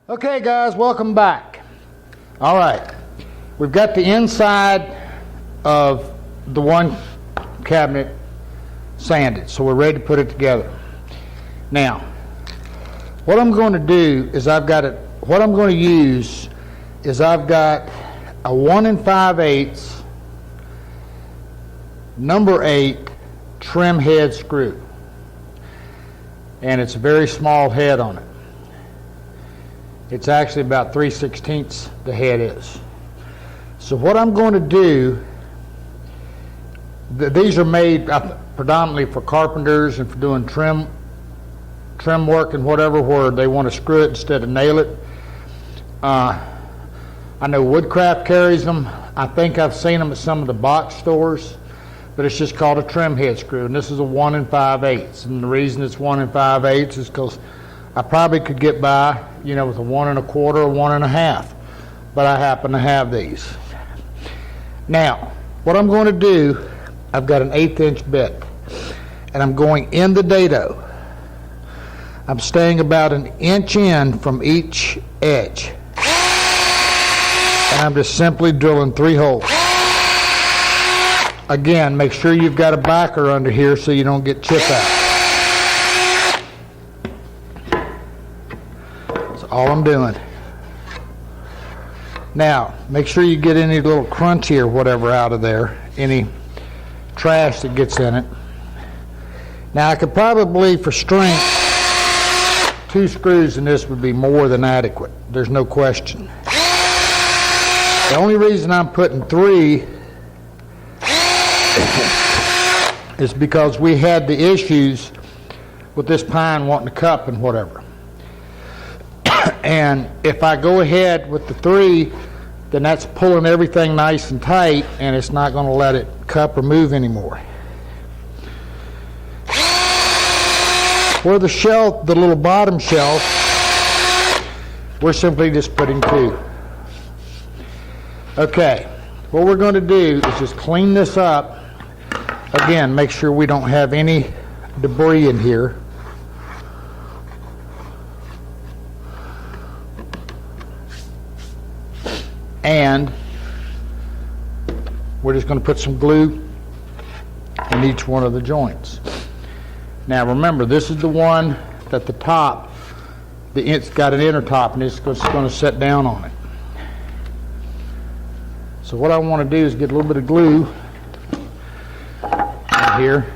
Okay guys, welcome back. All right, we've got the inside of the one cabinet sanded, so we're ready to put it together. Now, what I'm going to do is I've got a 1 5/8 number 8 trim head screw, and it's a very small head on it. It's actually about 3/16 the head is. So what I'm going to do, these are made predominantly for carpenters and for doing trim work and whatever, where they want to screw it instead of nail it. I know Woodcraft carries them. I think I've seen them at some of the box stores, but it's just called a trim head screw, and this is a 1 5/8. And the reason it's 1 5/8 is because I probably could get by, with a 1 1/4 or 1 1/2, but I happen to have these. Now, what I'm going to do, I've got an 1/8" bit, and I'm going in the dado. I'm staying about 1 inch in from each edge, and I'm just simply drilling 3 holes. Again, make sure you've got a backer under here so you don't get chip out. That's all I'm doing. Now, make sure you get any little crunchy or whatever out of there, any trash that gets in it. Now, I could probably, for strength, 2 screws in this would be more than adequate. There's no question. The only reason I'm putting 3 is because we had the issues with this pine wanting to cup and whatever. And if I go ahead with the 3, then that's pulling everything nice and tight, and it's not going to let it cup or move anymore. For the shelf, the little bottom shelf, we're simply just putting 2. Okay, what we're going to do is just clean this up. Again, make sure we don't have any debris in here. And we're just going to put some glue in each one of the joints. Now remember, this is the one that the top, it's got an inner top, and it's going to set down on it. So what I want to do is get a little bit of glue right here.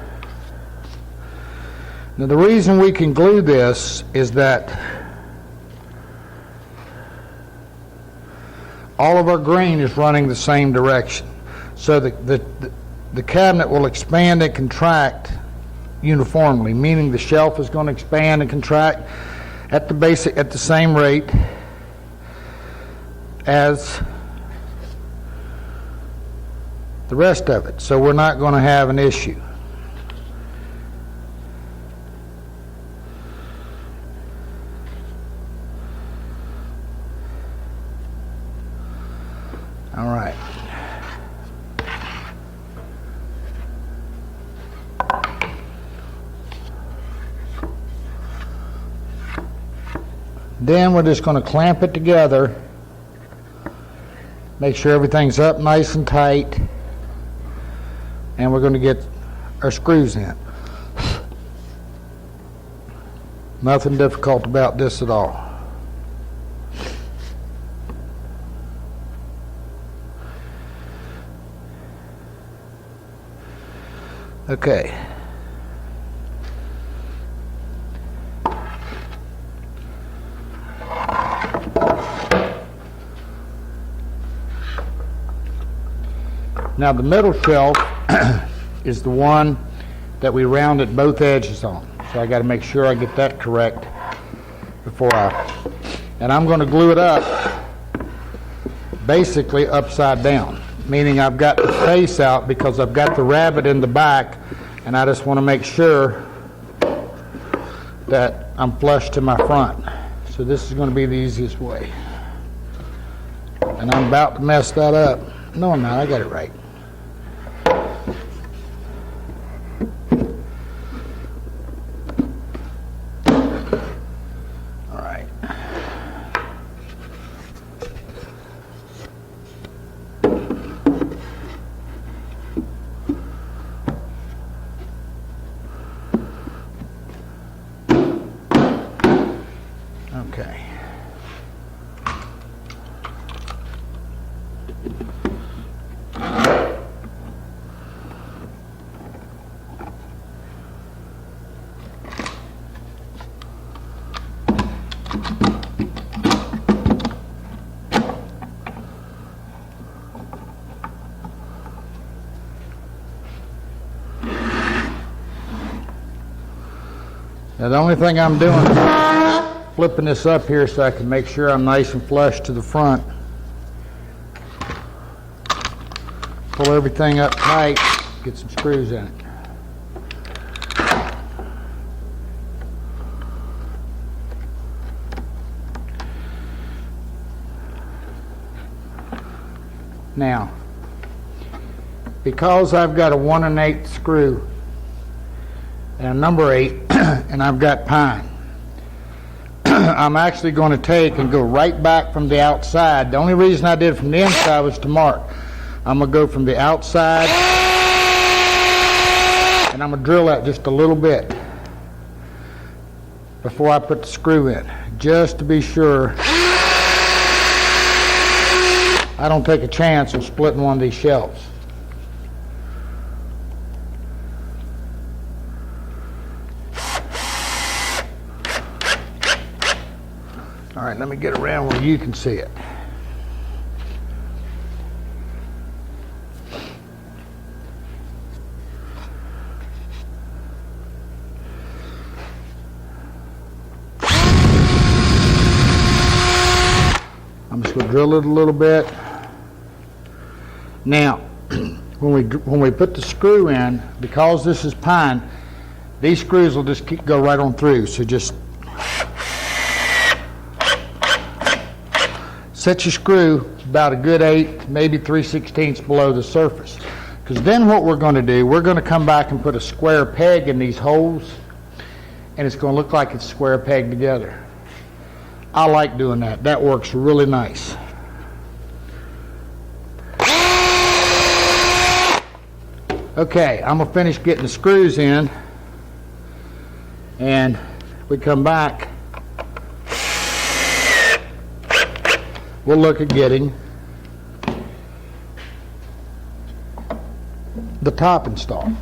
Now the reason we can glue this is that all of our grain is running the same direction. So the cabinet will expand and contract uniformly, meaning the shelf is going to expand and contract at the same rate as the rest of it. So we're not going to have an issue. All right. Then we're just going to clamp it together. Make sure everything's up nice and tight. And we're going to get our screws in. Nothing difficult about this at all. Okay. Now the middle shelf is the one that we rounded both edges on. So I got to make sure I get that correct before and I'm going to glue it up basically upside down, meaning I've got the face out because I've got the rabbet in the back, and I just want to make sure that I'm flush to my front. So this is going to be the easiest way. And I'm about to mess that up. No, I'm not. I got it right. All right. Okay. Now the only thing I'm doing is flipping this up here so I can make sure I'm nice and flush to the front. Pull everything up tight, get some screws in it. Now, because I've got a 1 1/8 screw and a number 8, and I've got pine, I'm actually going to take and go right back from the outside. The only reason I did it from the inside was to mark. I'm going to go from the outside, and I'm going to drill that just a little bit before I put the screw in, just to be sure I don't take a chance of splitting one of these shelves. All right, let me get around where you can see it. I'm just going to drill it a little bit. Now, when we put the screw in, because this is pine, these screws will just go right on through. So just set your screw about a good 8, maybe 3/16 below the surface. Because then what we're going to do, we're going to come back and put a square peg in these holes, and it's going to look like it's square pegged together. I like doing that. That works really nice. Okay, I'm going to finish getting the screws in, and we come back, we'll look at getting the top installed.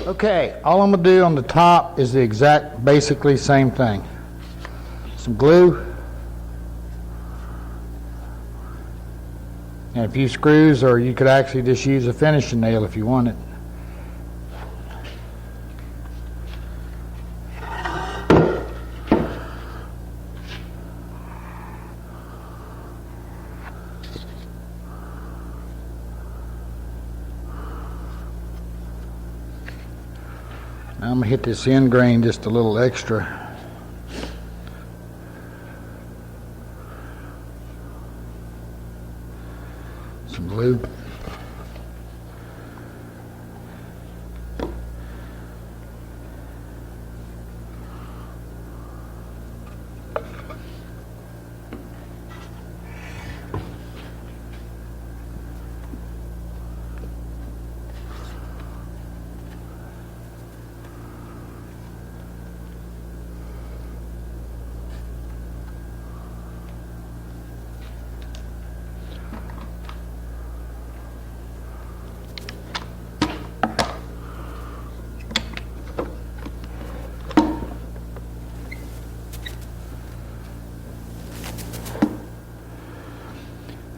Okay, all I'm going to do on the top is the exact, basically same thing. Some glue and a few screws, or you could actually just use a finishing nail if you wanted. Now I'm going to hit this end grain just a little extra. Some glue.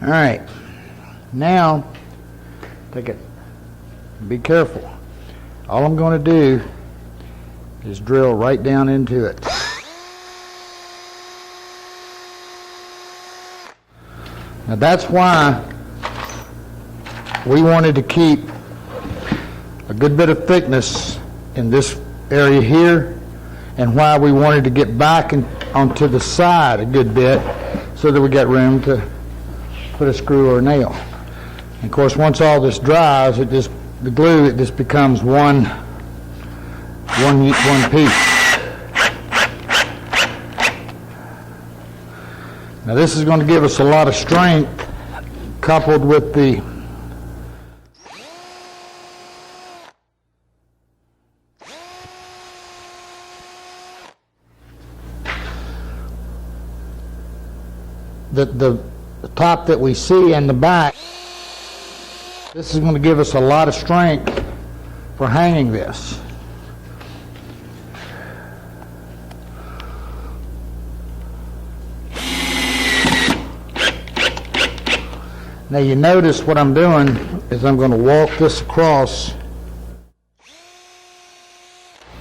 All right, now take it, be careful. All I'm going to do is drill right down into it. Now that's why we wanted to keep a good bit of thickness in this area here, and why we wanted to get back onto the side a good bit so that we got room to put a screw or a nail. And of course, once all this dries, the glue, it just becomes one piece. Now this is going to give us a lot of strength, coupled with the the top that we see in the back. This is going to give us a lot of strength for hanging this. Now you notice what I'm doing is I'm going to walk this across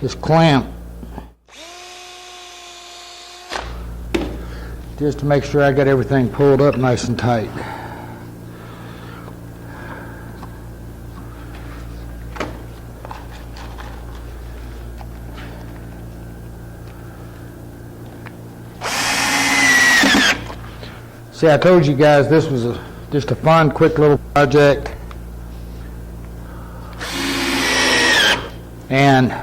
this clamp just to make sure I got everything pulled up nice and tight. See, I told you guys this was just a fun, quick little project. And,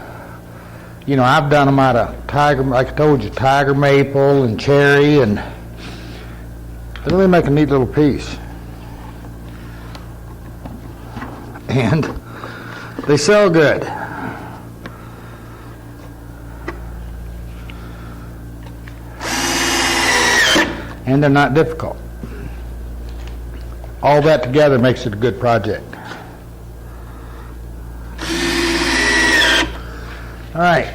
you know, I've done them out of tiger, like I told you, tiger maple and cherry, and they really make a neat little piece. And they sell good. And they're not difficult. All that together makes it a good project. All right.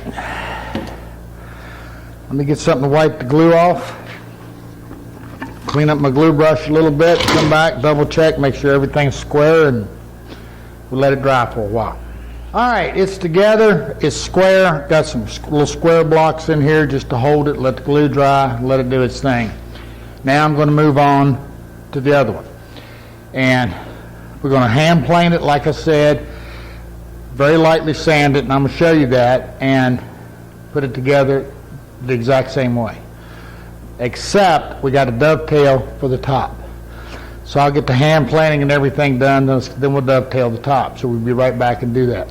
Let me get something to wipe the glue off. Clean up my glue brush a little bit, come back, double check, make sure everything's square, and we'll let it dry for a while. All right, it's together, it's square. Got some little square blocks in here just to hold it, let the glue dry, let it do its thing. Now I'm going to move on to the other one. And we're going to hand plane it, like I said, very lightly sand it, and I'm going to show you that, and put it together the exact same way. Except we got a dovetail for the top. So I'll get the hand planing and everything done, then we'll dovetail the top. So we'll be right back and do that.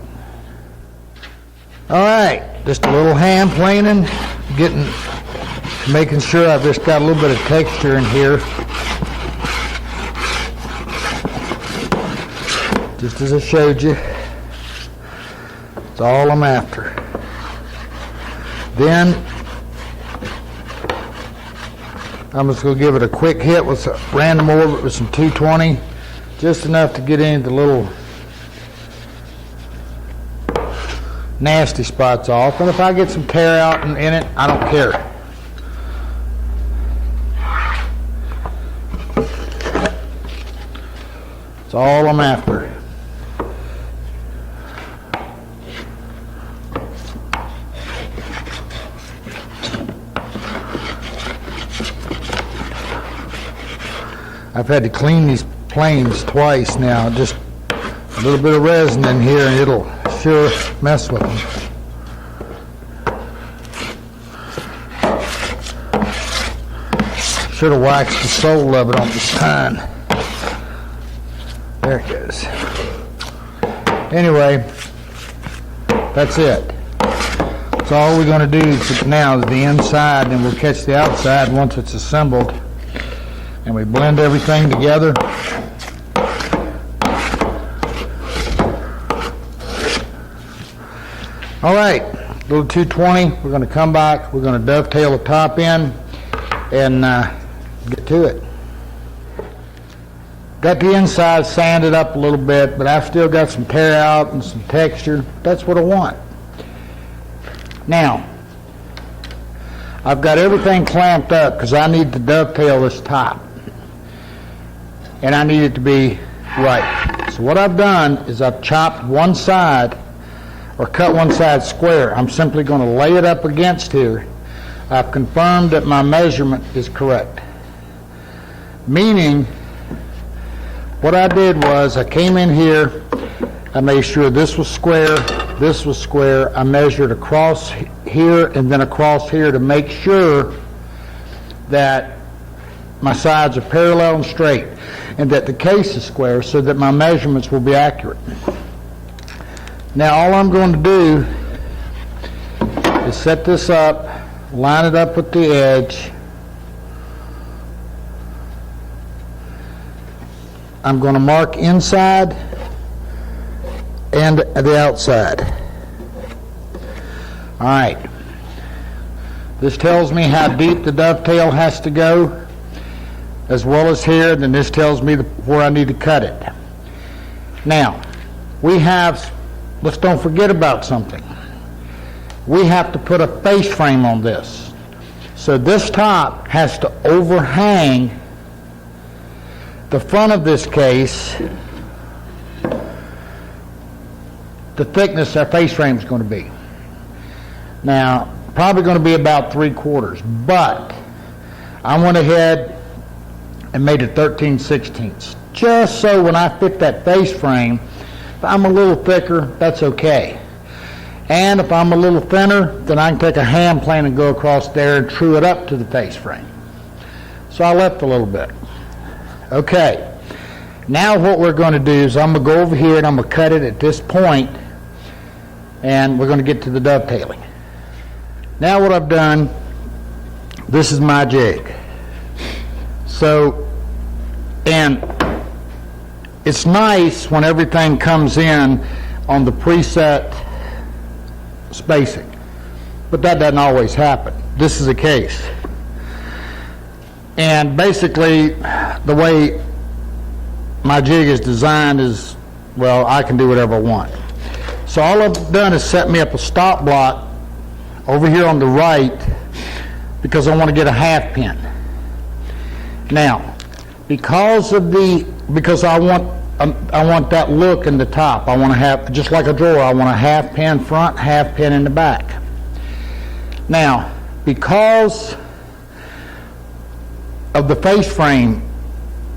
All right, just a little hand planing, making sure I've just got a little bit of texture in here. Just as I showed you. That's all I'm after. Then I'm just going to give it a quick hit with a random orbit with some 220, just enough to get into the little nasty spots off. And if I get some tear out in it, I don't care. That's all I'm after. I've had to clean these planes twice now. Just a little bit of resin in here and it'll sure mess with them. Should have waxed the sole of it on this time. There it goes. Anyway, that's it. So all we're going to do now is the inside, and we'll catch the outside once it's assembled. And we blend everything together. All right, little 220. We're going to come back. We're going to dovetail the top in and get to it. Got the inside sanded up a little bit, but I've still got some tear out and some texture. That's what I want. Now, I've got everything clamped up because I need to dovetail this top. And I need it to be right. So what I've done is I've chopped one side, or cut one side square. I'm simply going to lay it up against here. I've confirmed that my measurement is correct. Meaning, what I did was I came in here, I made sure this was square, I measured across here and then across here to make sure that my sides are parallel and straight and that the case is square so that my measurements will be accurate. Now all I'm going to do is set this up, line it up with the edge. I'm going to mark inside and the outside. All right. This tells me how deep the dovetail has to go. as well as here, then this tells me where I need to cut it. Now, let's don't forget about something. We have to put a face frame on this. So this top has to overhang the front of this case, the thickness our face frame is going to be. Now, probably going to be about 3/4, but I went ahead and made it 13/16, just so when I fit that face frame, if I'm a little thicker, that's okay. And if I'm a little thinner, then I can take a hand plane and go across there and true it up to the face frame. So I left a little bit. Okay, now what we're going to do is I'm going to go over here and I'm going to cut it at this point, and we're going to get to the dovetailing. Now what I've done, this is my jig. So, and it's nice when everything comes in on the preset spacing, but that doesn't always happen. This is the case. And basically, the way my jig is designed is, well, I can do whatever I want. So all I've done is set me up a stop block over here on the right because I want to get a half pin. Now, because I want that look in the top, I want to have, just like a drawer, I want a half pin front, half pin in the back. Now, because of the face frame,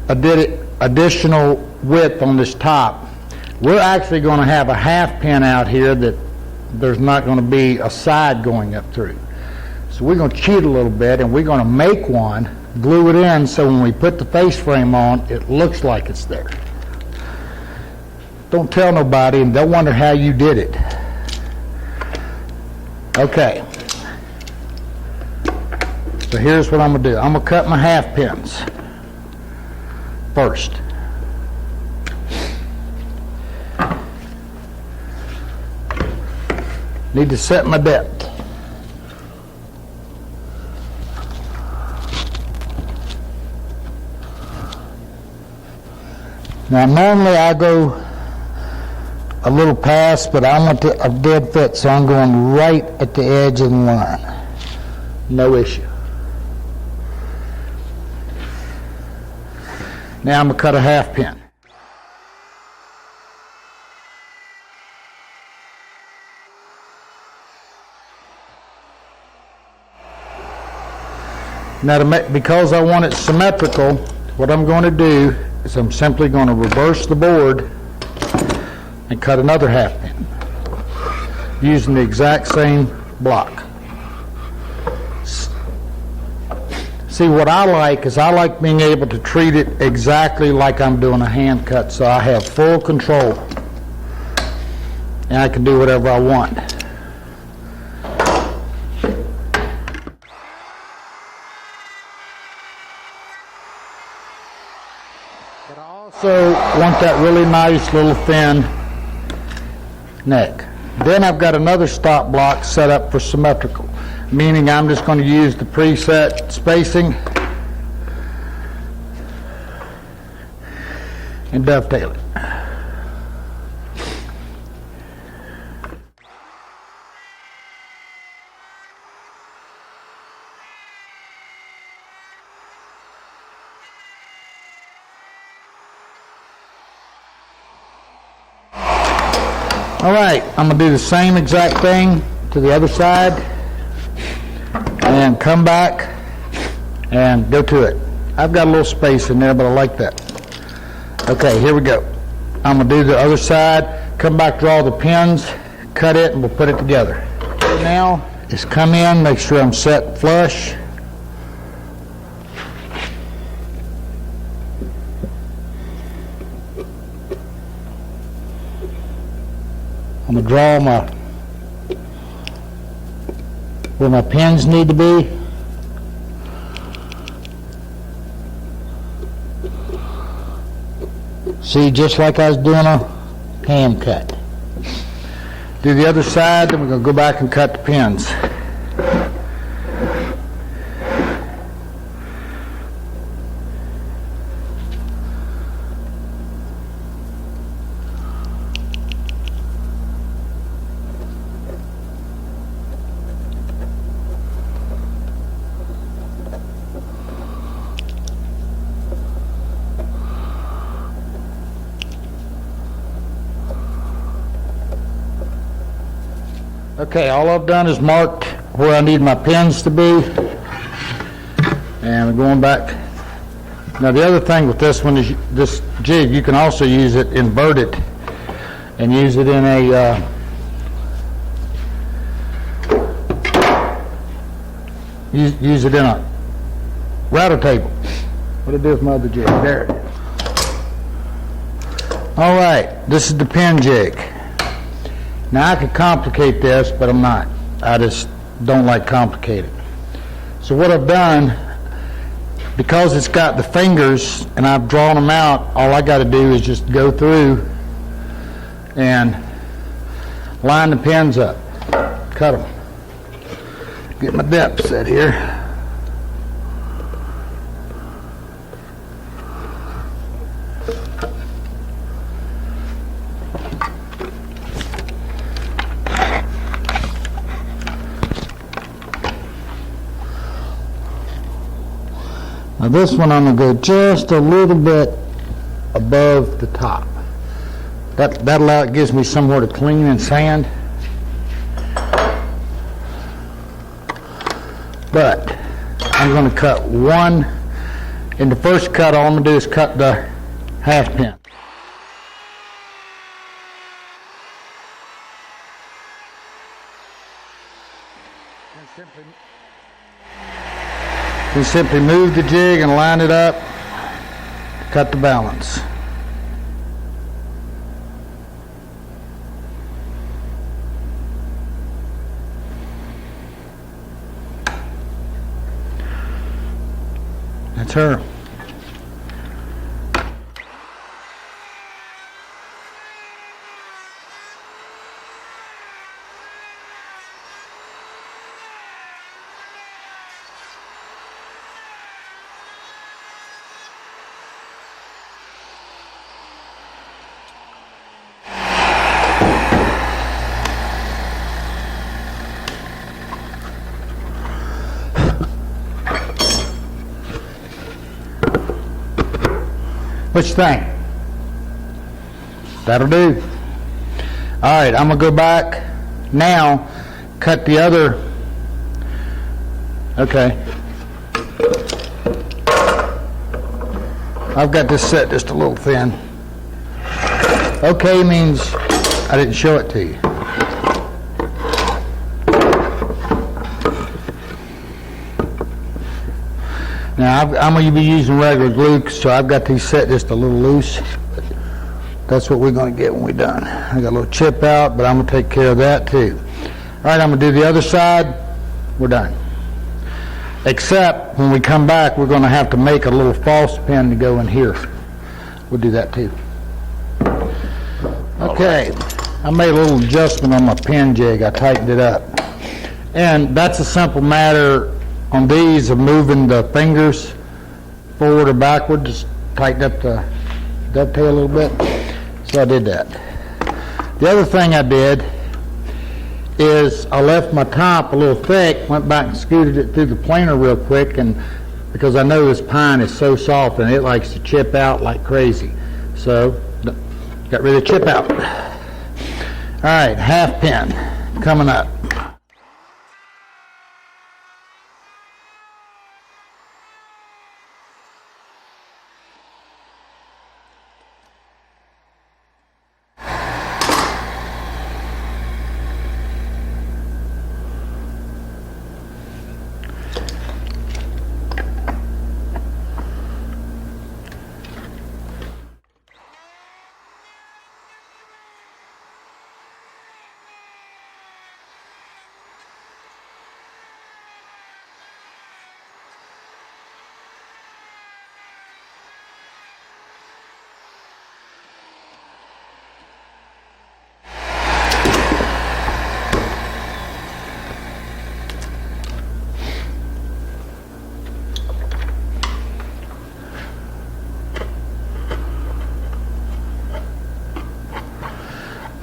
I did additional width on this top. We're actually going to have a half pin out here that there's not going to be a side going up through. So we're going to cheat a little bit, and we're going to make one, glue it in, so when we put the face frame on, it looks like it's there. Don't tell nobody, and they'll wonder how you did it. Okay. So here's what I'm going to do. I'm going to cut my half pins first. Need to set my depth. Now normally I go a little past, but I want a dead fit, so I'm going right at the edge of the line. No issue. Now I'm going to cut a half pin. Now, because I want it symmetrical, what I'm going to do is I'm simply going to reverse the board and cut another half pin using the exact same block. See, what I like is I like being able to treat it exactly like I'm doing a hand cut, so I have full control and I can do whatever I want. But I also want that really nice little thin neck. Then I've got another stop block set up for symmetrical, meaning I'm just going to use the preset spacing and dovetail it. All right, I'm going to do the same exact thing to the other side and come back and go to it. I've got a little space in there, but I like that. Okay, here we go. I'm going to do the other side, come back, draw the pins, cut it, and we'll put it together. Now is come in, make sure I'm set flush. I'm going to draw where my pins need to be. See, just like I was doing a hand cut. Do the other side, then we're going to go back and cut the pins. Okay, all I've done is marked where I need my pins to be. And we're going back. Now the other thing with this one is this jig, you can also use it, invert it, and use it in a use it in a router table. What did I do with my other jig? There. All right, this is the pin jig. Now I could complicate this, but I'm not. I just don't like complicated. So what I've done, because it's got the fingers and I've drawn them out, all I got to do is just go through and line the pins up, cut them. Get my depth set here. Now this one I'm going to go just a little bit above the top. That gives me somewhere to clean and sand. But I'm going to cut one. In the first cut, all I'm going to do is cut the half pin. And simply move the jig and line it up, cut the balance. That's her. What you think? That'll do. All right, I'm gonna go back now, cut the other. Okay. I've got this set just a little thin. Okay means I didn't show it to you. Now I'm going to be using regular glue, so I've got these set just a little loose. That's what we're going to get when we're done. I got a little chip out, but I'm going to take care of that too. All right, I'm going to do the other side. We're done. Except when we come back, we're going to have to make a little false pin to go in here. We'll do that too. Okay, I made a little adjustment on my pin jig. I tightened it up. And that's a simple matter on these of moving the fingers forward or backward. Just tighten up the dovetail a little bit. So I did that. The other thing I did is I left my top a little thick, went back and scooted it through the planer real quick, and because I know this pine is so soft and it likes to chip out like crazy. So got rid of the chip out. All right, half pin coming up.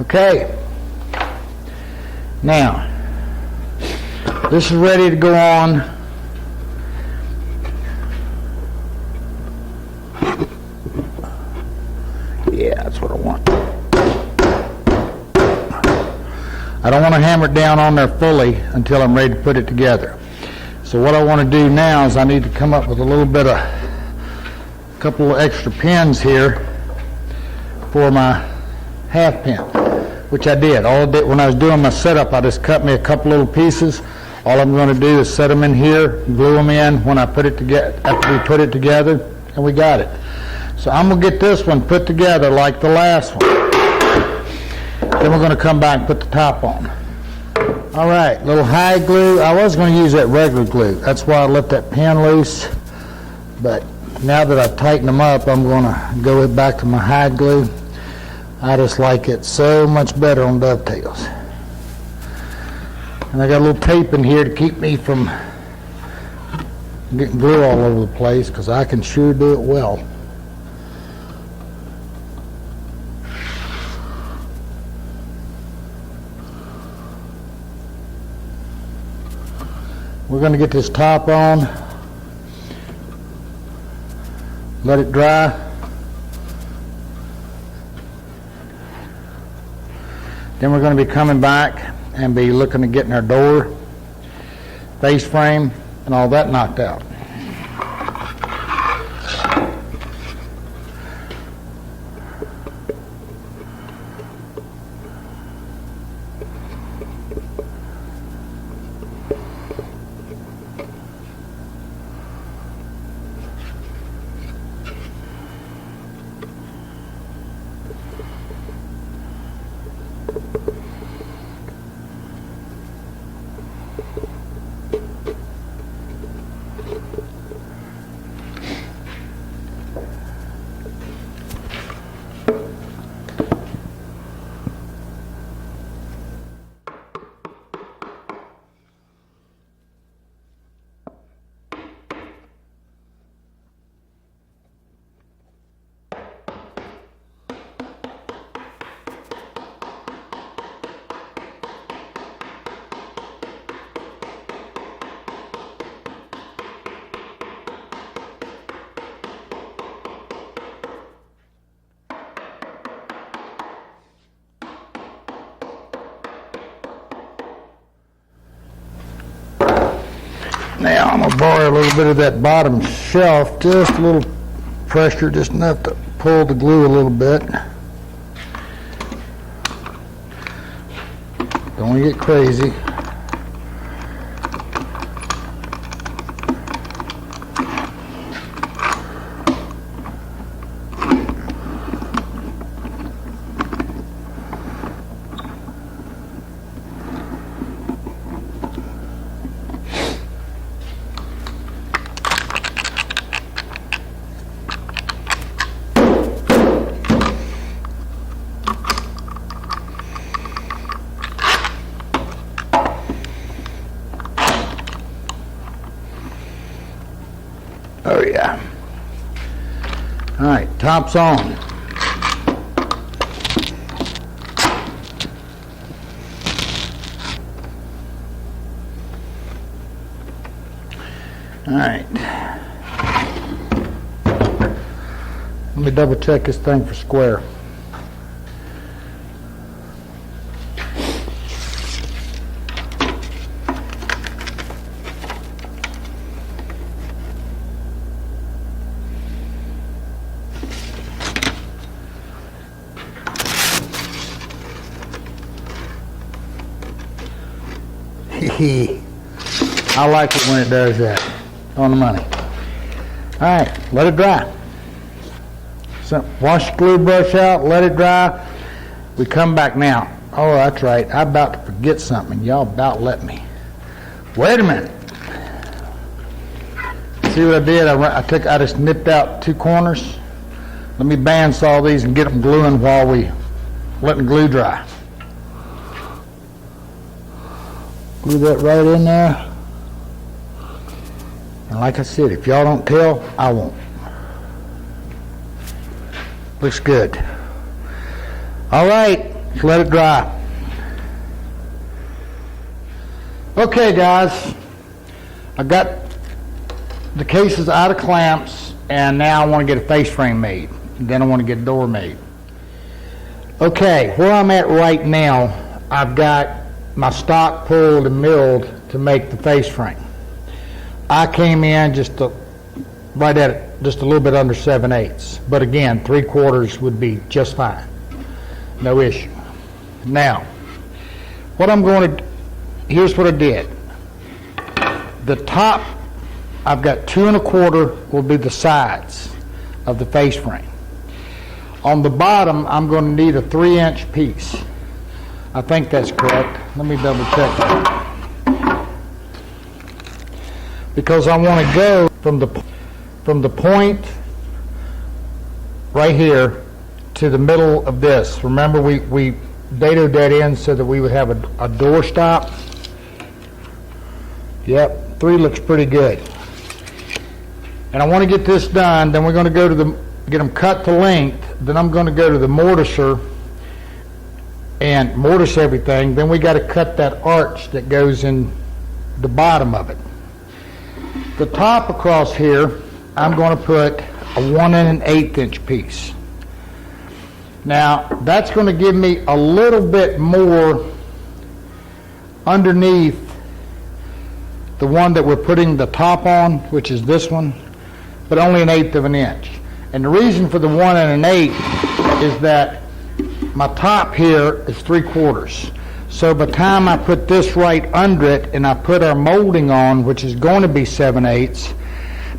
Okay, now this is ready to go on. Yeah, that's what I want. I don't want to hammer it down on there fully until I'm ready to put it together. So what I want to do now is I need to come up with a couple of extra pins here for my half pin, which I did. When I was doing my setup, I just cut me a couple little pieces. All I'm going to do is set them in here, glue them in when I put it together, after we put it together, and we got it. So I'm going to get this one put together like the last one. Then we're going to come back and put the top on. All right, little hide glue. I was going to use that regular glue. That's why I let that pin loose. But now that I've tightened them up, I'm going to go back to my hide glue. I just like it so much better on dovetails. And I got a little tape in here to keep me from getting glue all over the place, because I can sure do it well. We're going to get this top on, let it dry. Then we're going to be coming back and be looking at getting our door, face frame, and all that knocked out. Now I'm going to borrow a little bit of that bottom shelf, just a little pressure, just enough to pull the glue a little bit. Don't want to get crazy. Oh yeah. All right, top's on. All right. Let me double check this thing for square. I like it when it does that. On the money. All right, let it dry. So wash the glue brush out, let it dry. We come back now. Oh, that's right. I'm about to forget something. Y'all about let me. Wait a minute. See what I did? I just nipped out 2 corners. Let me bandsaw these and get them gluing while we let the glue dry. Glue that right in there. And like I said, if y'all don't tell, I won't. Looks good. All right, let's let it dry. Okay, guys, I got the cases out of clamps, and now I want to get a face frame made. And then I want to get a door made. Okay, where I'm at right now, I've got my stock pulled and milled to make the face frame. I came in right at just a little bit under 7/8, but again, 3/4 would be just fine, no issue. Now, here's what I did. The top, I've got 2 1/4 will be the sides of the face frame. On the bottom, I'm going to need a 3-inch piece. I think that's correct. Let me double check that. Because I want to go from the point right here to the middle of this. Remember, we dadoed that in so that we would have a door stop. Yep, 3 looks pretty good. And I want to get this done. Then we're going to go to get them cut to length. Then I'm going to go to the mortiser and mortise everything. Then we got to cut that arch that goes in the bottom of it. The top across here, I'm going to put a 1 1/8 inch piece. Now, that's going to give me a little bit more underneath the one that we're putting the top on, which is this one, but only 1/8 of an inch. And the reason for the 1 1/8 is that my top here is 3/4. So by the time I put this right under it and I put our molding on, which is going to be 7/8,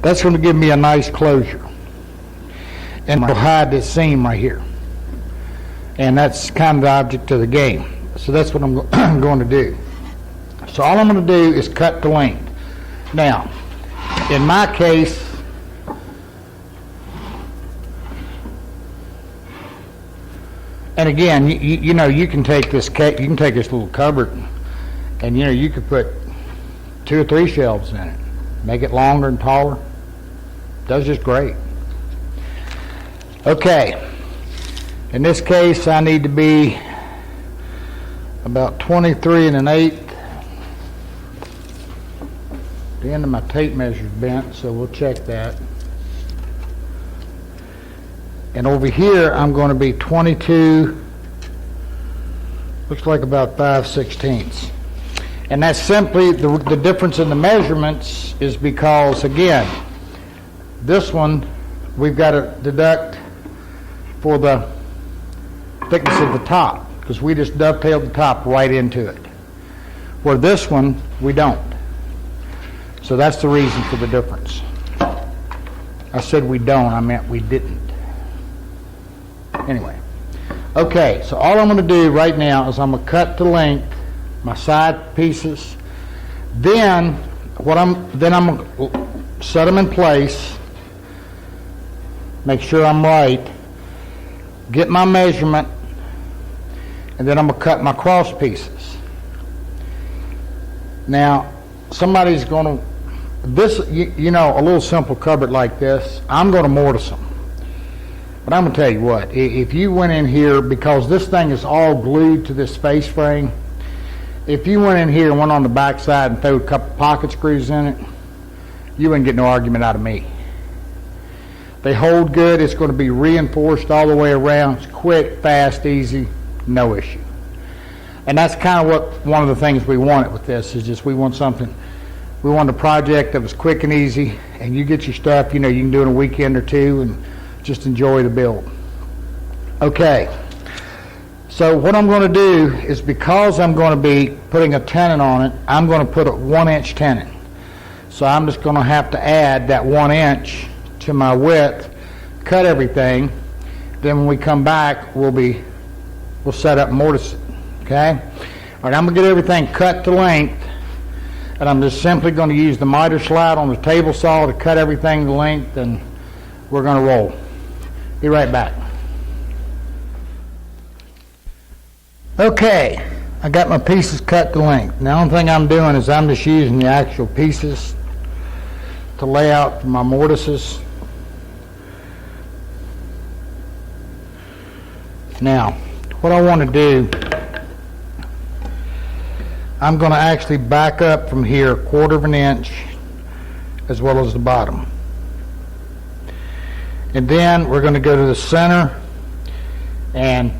that's going to give me a nice closure. And I'll hide this seam right here. And that's kind of the object of the game. So that's what I'm going to do. So all I'm going to do is cut to length. Now, in my case, and again, you know, you can take this little cupboard, and you know, you could put 2 or 3 shelves in it, make it longer and taller. Does just great. Okay, in this case, I need to be about 23 1/8. The end of my tape measure's bent, so we'll check that. And over here, I'm going to be 22, looks like about 5/16. And that's simply the difference in the measurements is because, again, this one we've got to deduct for the thickness of the top, because we just dovetailed the top right into it. Where this one, we don't. So that's the reason for the difference. I said we don't, I meant we didn't. Anyway, okay, so all I'm going to do right now is I'm going to cut to length my side pieces. Then I'm going to set them in place, make sure I'm right, get my measurement, and then I'm going to cut my cross pieces. Now, somebody's going to, you know, a little simple cupboard like this, I'm going to mortise them. But I'm going to tell you what, if you went in here, because this thing is all glued to this face frame, if you went in here and went on the back side and threw a couple pocket screws in it, you wouldn't get no argument out of me. They hold good. It's going to be reinforced all the way around. It's quick, fast, easy, no issue. And that's kind of what one of the things we wanted with this is just we want a project that was quick and easy, and you get your stuff, you know, you can do it in a weekend or two and just enjoy the build. Okay, so what I'm going to do is, because I'm going to be putting a tenon on it, I'm going to put a 1-inch tenon. So I'm just going to have to add that 1 inch to my width, cut everything, then when we come back we'll set up mortise it. Okay? All right, I'm going to get everything cut to length, and I'm just simply going to use the miter slide on the table saw to cut everything to length, and we're going to roll. Be right back. Okay, I got my pieces cut to length. Now, the only thing I'm doing is I'm just using the actual pieces to lay out my mortises. Now, what I want to do, I'm going to actually back up from here 1/4 of an inch as well as the bottom. And then we're going to go to the center and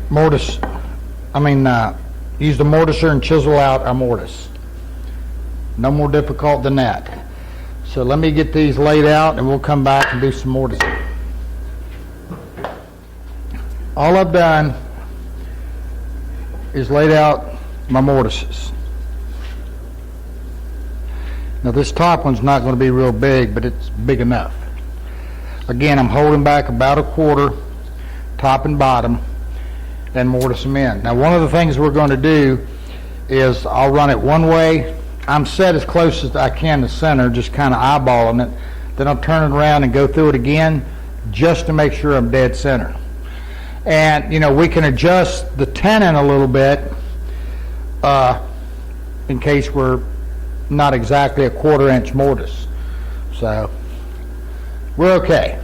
mortise use the mortiser and chisel out our mortise. No more difficult than that. So let me get these laid out and we'll come back and do some mortising. All I've done is laid out my mortises. Now this top one's not going to be real big, but it's big enough. Again, I'm holding back about a quarter, top and bottom, and mortise them in. Now one of the things we're going to do is I'll run it one way. I'm set as close as I can to center, just kind of eyeballing it. Then I'll turn it around and go through it again just to make sure I'm dead center. And, you know, we can adjust the tenon a little bit in case we're not exactly a 1/4 inch mortise. So we're okay.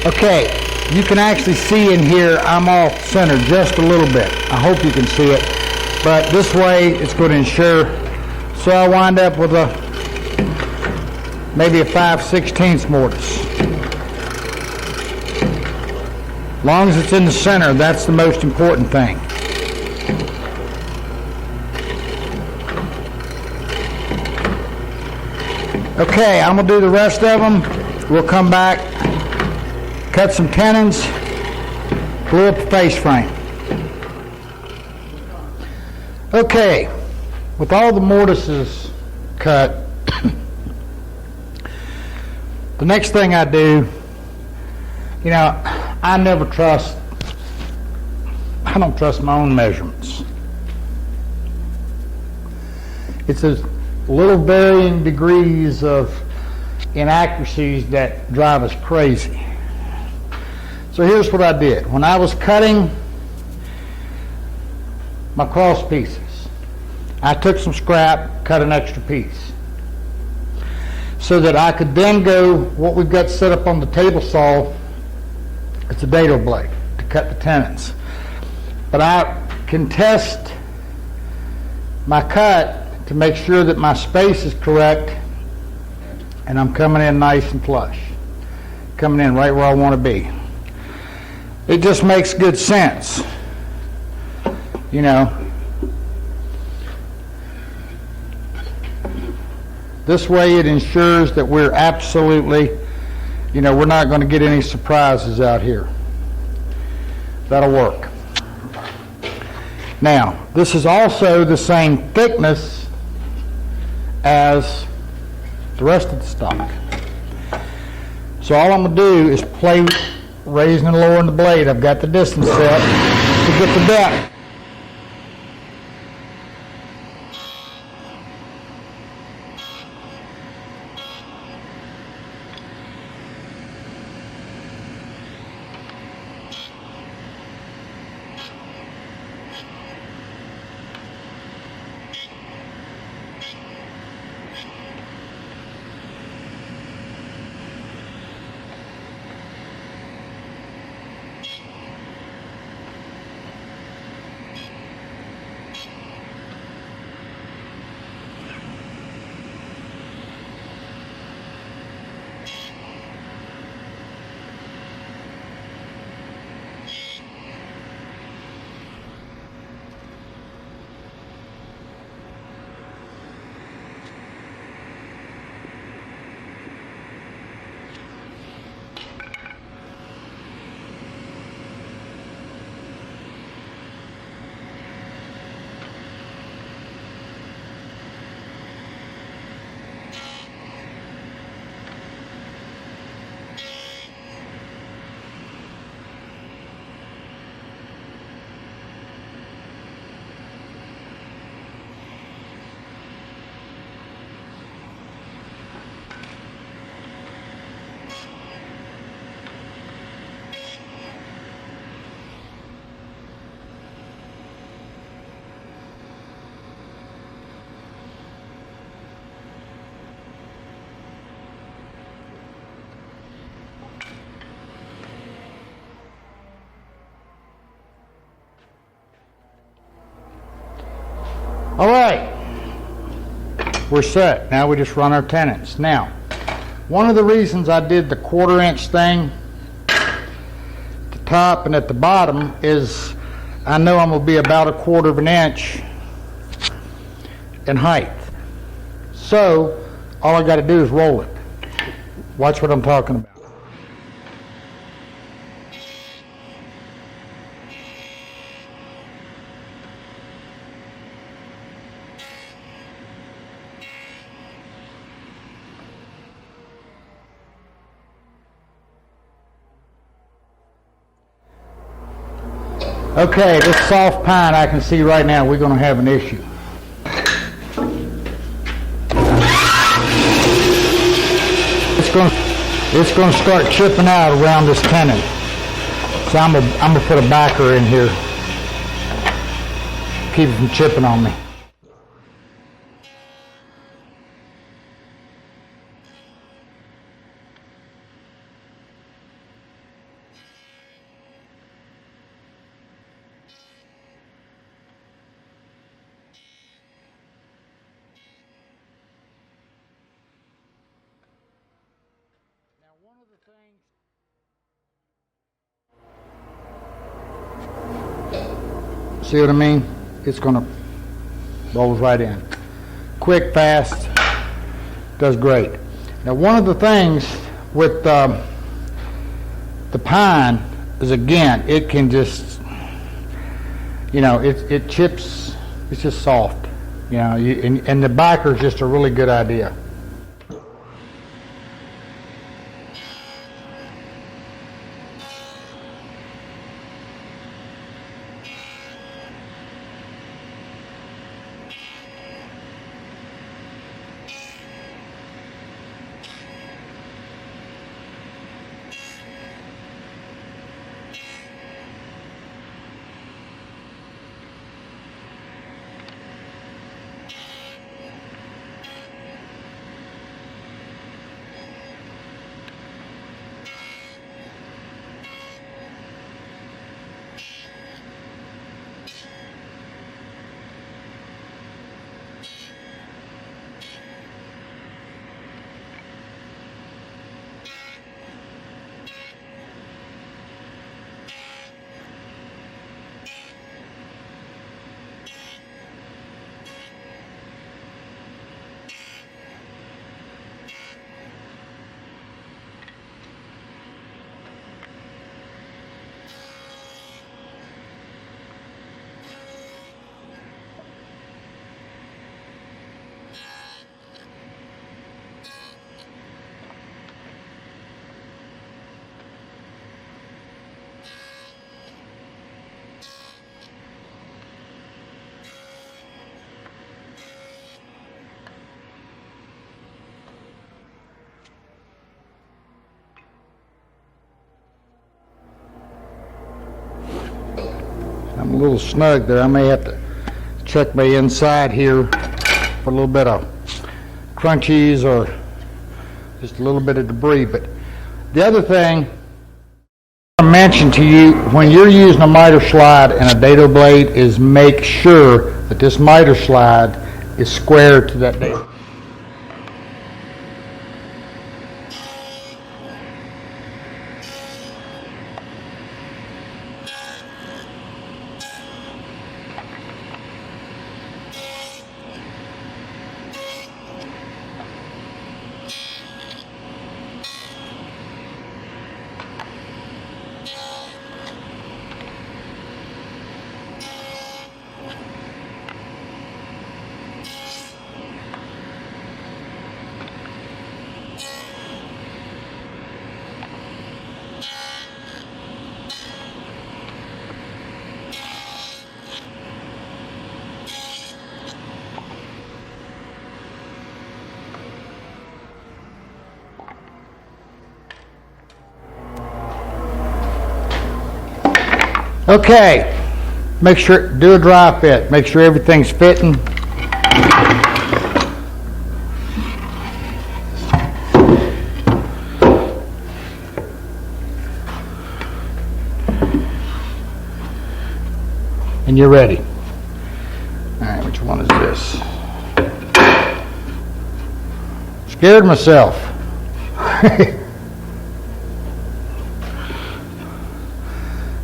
Okay, you can actually see in here I'm off center just a little bit. I hope you can see it, but this way it's going to ensure. So I wind up with maybe a 5/16 mortise. As long as it's in the center, that's the most important thing. Okay, I'm going to do the rest of them. We'll come back, cut some tenons, glue up the face frame. Okay, with all the mortises cut, the next thing I do, you know, I don't trust my own measurements. It's a little varying degrees of inaccuracies that drive us crazy. So here's what I did. When I was cutting my cross pieces, I took some scrap, cut an extra piece, so that I could then go, what we've got set up on the table saw, it's a dado blade to cut the tenons. But I can test my cut to make sure that my space is correct and I'm coming in nice and flush, coming in right where I want to be. It just makes good sense, you know. This way it ensures that we're absolutely, you know, we're not going to get any surprises out here. That'll work. Now, this is also the same thickness as the rest of the stock. So all I'm going to do is play raising and lowering the blade. I've got the distance set to get the depth. All right, we're set. Now we just run our tenons. Now, one of the reasons I did the 1/4 inch thing at the top and at the bottom is I know I'm going to be about 1/4 of an inch in height. So all I got to do is roll it. Watch what I'm talking about. Okay, this soft pine I can see right now we're going to have an issue. It's going to start chipping out around this tenon. So I'm going to put a backer in here. Keep it from chipping on me. See what I mean? It's going to roll right in. Quick, fast, does great. Now one of the things with the pine is, again, it can just, you know, it chips, it's just soft. You know, and the backer is just a really good idea. I'm a little snug there. I may have to check my inside here for a little bit of crunchies or just a little bit of debris. But the other thing I mentioned to you, when you're using a miter slide and a dado blade, is make sure that this miter slide is square to that dado. Okay, make sure, do a dry fit. Make sure everything's fitting. And you're ready. All right, which one is this? Scared myself.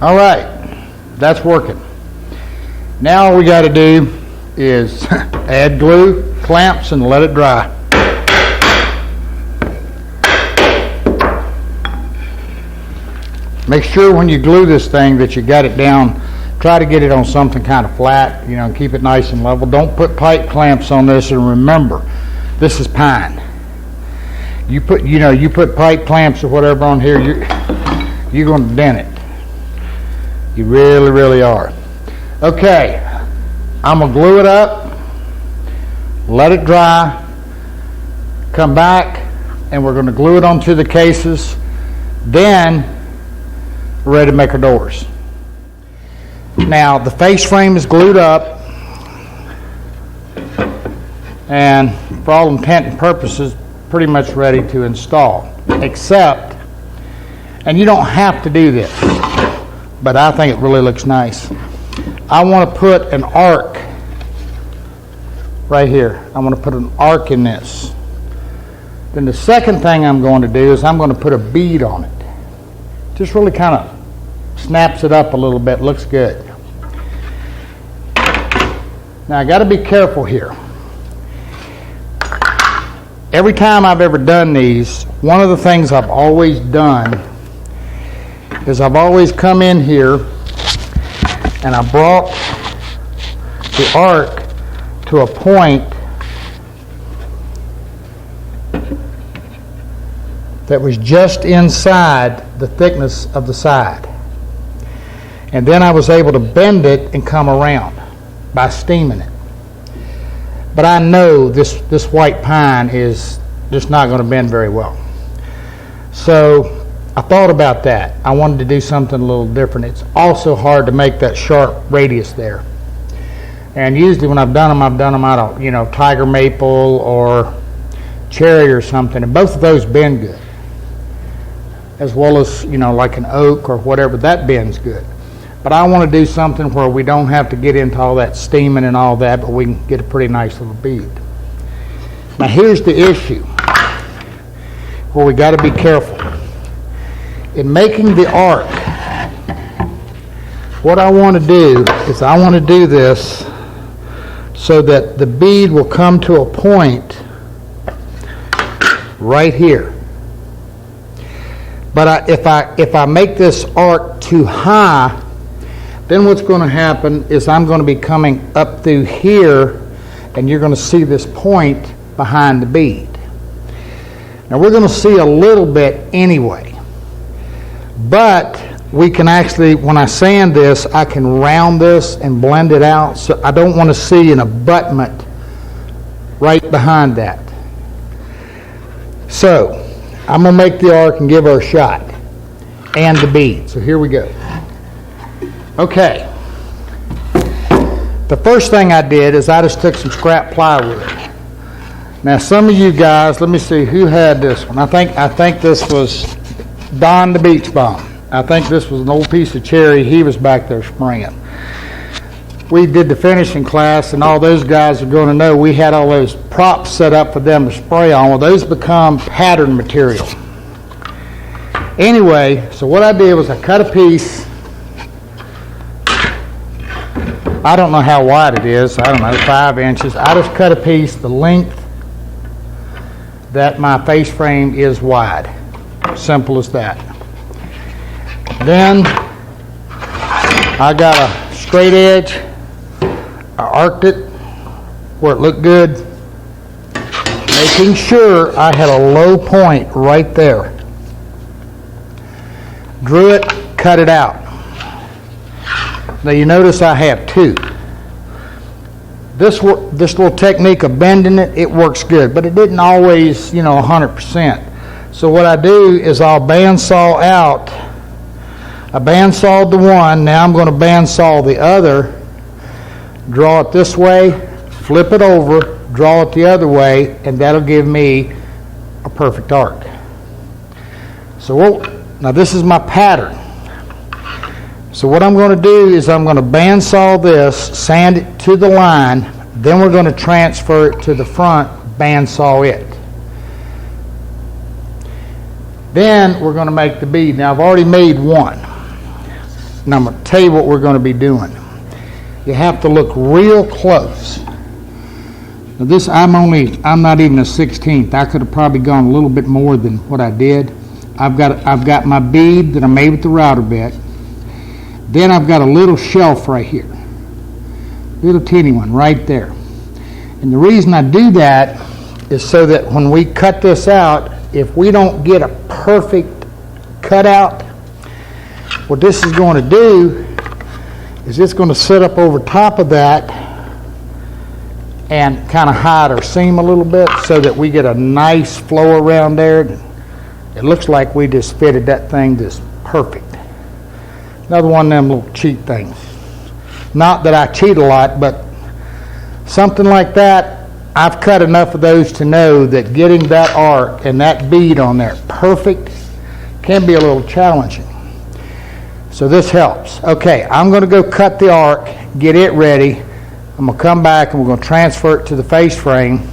All right, that's working. Now all we got to do is add glue, clamps, and let it dry. Make sure when you glue this thing that you got it down. Try to get it on something kind of flat, you know, and keep it nice and level. Don't put pipe clamps on this, and remember, this is pine. You put pipe clamps or whatever on here, you're going to dent it. You really, really are. Okay, I'm going to glue it up, let it dry, come back, and we're going to glue it onto the cases. Then we're ready to make our doors. Now, the face frame is glued up, and for all intent and purposes, pretty much ready to install. Except, and you don't have to do this, but I think it really looks nice. I want to put an arc right here. I want to put an arc in this. Then the second thing I'm going to do is I'm going to put a bead on it. Just really kind of snaps it up a little bit, looks good. Now I got to be careful here. Every time I've ever done these, one of the things I've always done is I've always come in here and I brought the arc to a point that was just inside the thickness of the side. And then I was able to bend it and come around by steaming it. But I know this white pine is just not going to bend very well. So I thought about that. I wanted to do something a little different. It's also hard to make that sharp radius there. And usually when I've done them out of, tiger maple or cherry or something, and both of those bend good. As well as, like an oak or whatever, that bends good. But I want to do something where we don't have to get into all that steaming and all that, but we can get a pretty nice little bead. Now here's the issue where we got to be careful. In making the arc, what I want to do is I want to do this so that the bead will come to a point right here. But if I make this arc too high, then what's going to happen is I'm going to be coming up through here, and you're going to see this point behind the bead. Now we're going to see a little bit anyway, but we can actually, when I sand this, I can round this and blend it out, so I don't want to see an abutment right behind that. So I'm going to make the arc and give her a shot, and the bead. So here we go. Okay. The first thing I did is I just took some scrap plywood. Now some of you guys, let me see who had this one. I think this was Don the Beach Bum. I think this was an old piece of cherry he was back there spraying. We did the finishing class, and all those guys are going to know we had all those props set up for them to spray on. Well, those become pattern material. Anyway, so what I did was I cut a piece. I don't know how wide it is. I don't know, 5 inches. I just cut a piece the length that my face frame is wide. Simple as that. Then I got a straight edge. I arced it where it looked good, making sure I had a low point right there. Drew it, cut it out. Now you notice I have 2. This little technique of bending it, it works good, but it didn't always, 100%. So what I do is I'll bandsaw out. I bandsawed the one, now I'm going to bandsaw the other, draw it this way, flip it over, draw it the other way, and that'll give me a perfect arc. So now this is my pattern. So what I'm going to do is I'm going to bandsaw this, sand it to the line, then we're going to transfer it to the front, bandsaw it. Then we're going to make the bead. Now I've already made one. Now I'm going to tell you what we're going to be doing. You have to look real close. Now this, I'm not even a 16th. I could have probably gone a little bit more than what I did. I've got my bead that I made with the router bit. Then I've got a little shelf right here. Little teeny one right there. And the reason I do that is so that when we cut this out, if we don't get a perfect cutout, what this is going to do is it's going to sit up over top of that and kind of hide our seam a little bit so that we get a nice flow around there. It looks like we just fitted that thing just perfect. Another one of them little cheat things. Not that I cheat a lot, but something like that, I've cut enough of those to know that getting that arc and that bead on there perfect can be a little challenging. So this helps. Okay, I'm going to go cut the arc, get it ready. I'm going to come back and we're going to transfer it to the face frame.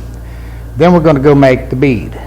Then we're going to go make the bead.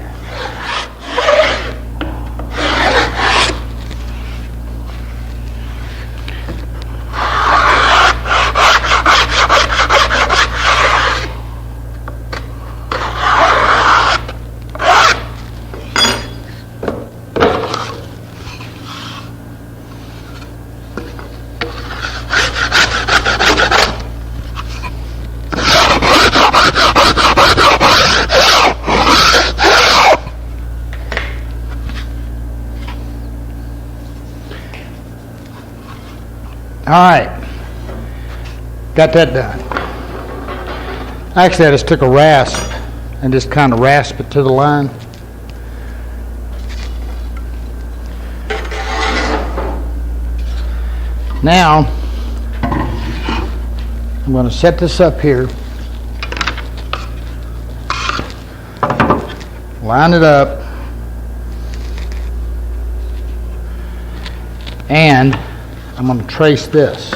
All right, got that done. Actually, I just took a rasp and just kind of rasped it to the line. Now, I'm going to set this up here, line it up, and I'm going to trace this.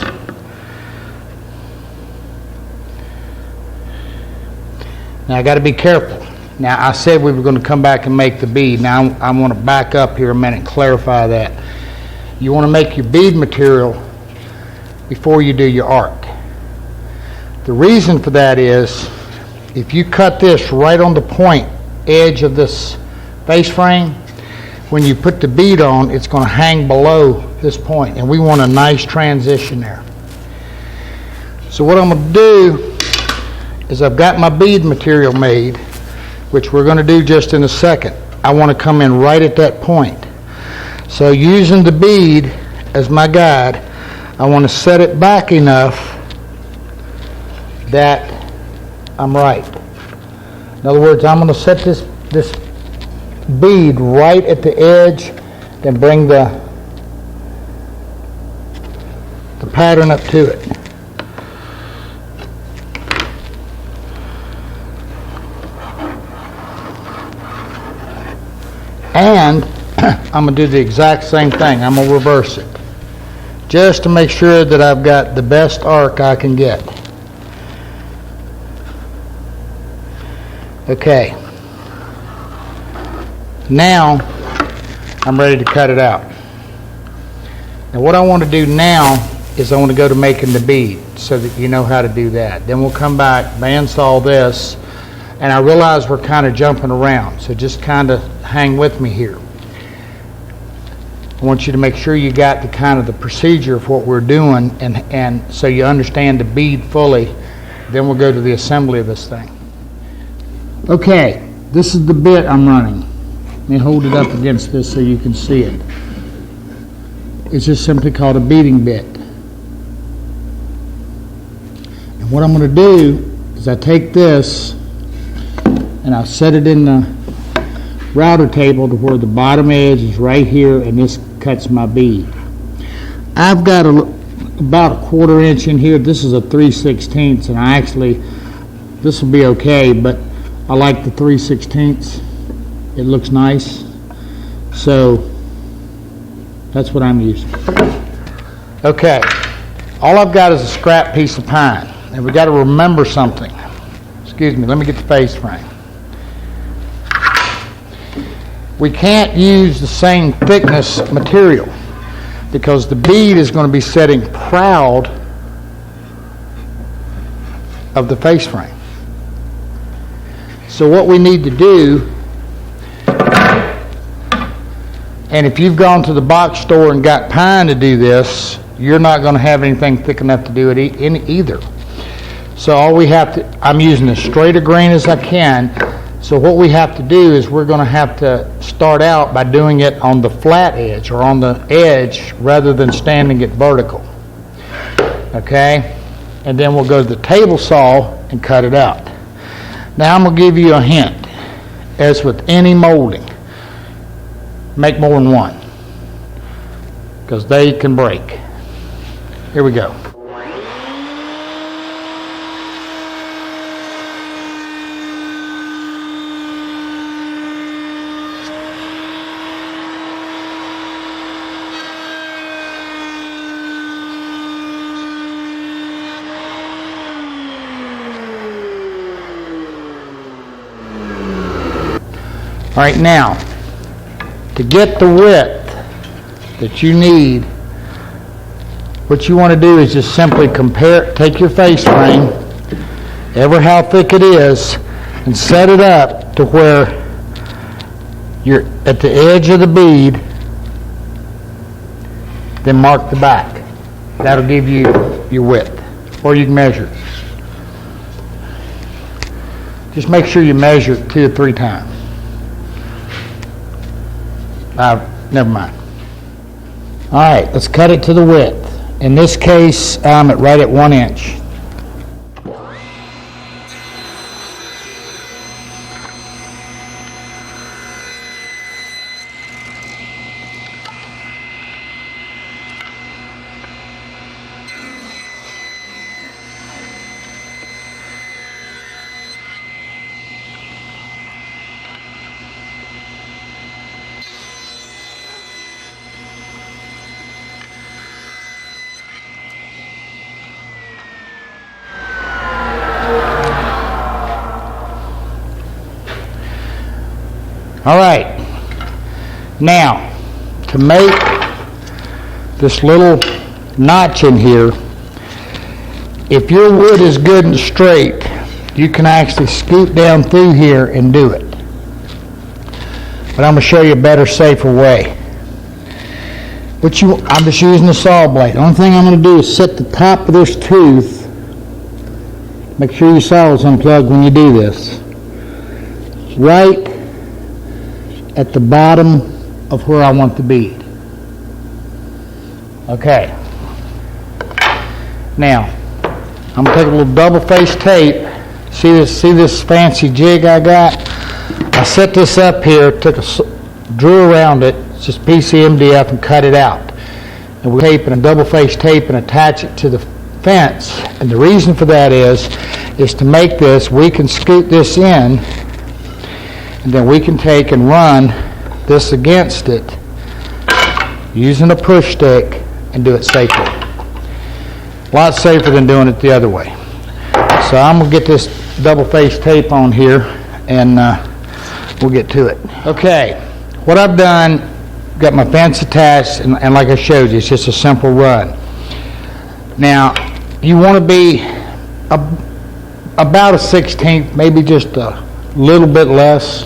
Now I got to be careful. Now I said we were going to come back and make the bead. Now I want to back up here a minute and clarify that. You want to make your bead material before you do your arc. The reason for that is if you cut this right on the point edge of this face frame, when you put the bead on, it's going to hang below this point, and we want a nice transition there. So what I'm going to do is I've got my bead material made, which we're going to do just in a second. I want to come in right at that point. So using the bead as my guide, I want to set it back enough that I'm right. In other words, I'm going to set this bead right at the edge, then bring the pattern up to it. And I'm going to do the exact same thing. I'm going to reverse it just to make sure that I've got the best arc I can get. Okay. Now I'm ready to cut it out. Now what I want to do now is I want to go to making the bead so that you know how to do that. Then we'll come back, bandsaw this, and I realize we're kind of jumping around, so just kind of hang with me here. I want you to make sure you got the kind of the procedure of what we're doing, and so you understand the bead fully. Then we'll go to the assembly of this thing. Okay, this is the bit I'm running. Let me hold it up against this so you can see it. It's just simply called a beading bit. And what I'm going to do is I take this and I'll set it in the router table to where the bottom edge is right here, and this cuts my bead. I've got about a 1/4 inch in here. This is a 3/16, and this will be okay, but I like the 3/16. It looks nice, so that's what I'm using. Okay, all I've got is a scrap piece of pine, and we got to remember something. Excuse me, let me get the face frame. we can't use the same thickness material because the bead is going to be setting proud of the face frame. So what we need to do, and if you've gone to the box store and got pine to do this, you're not going to have anything thick enough to do it either. So all we have to, I'm using as straight a grain as I can. So what we have to do is we're going to have to start out by doing it on the flat edge or on the edge rather than standing it vertical. Okay? And then we'll go to the table saw and cut it out. Now I'm going to give you a hint. As with any molding, make more than one because they can break. Here we go. All right, now, to get the width that you need, what you want to do is just simply compare, take your face frame, ever how thick it is, and set it up to where you're at the edge of the bead, then mark the back. That'll give you your width, or you can measure it. Just make sure you measure it 2 or 3 times. Never mind. All right, let's cut it to the width. In this case, I'm right at 1 inch. All right, now to make this little notch in here, if your wood is good and straight, you can actually scoot down through here and do it. But I'm going to show you a better, safer way. I'm just using a saw blade. The only thing I'm going to do is set the top of this tooth. Make sure your saw is unplugged when you do this. Right at the bottom of where I want the bead. Okay. Now, I'm going to take a little double-faced tape. See this fancy jig I got? I set this up here, drew around it, it's just PCMDF, and cut it out. And we tape and a double-faced tape and attach it to the fence. And the reason for that is to make this, we can scoot this in, and then we can take and run this against it using a push stick and do it safely. A lot safer than doing it the other way. So I'm going to get this double-faced tape on here and we'll get to it. Okay, what I've done, got my fence attached and like I showed you, it's just a simple run. Now, you want to be about a 1/16, maybe just a little bit less.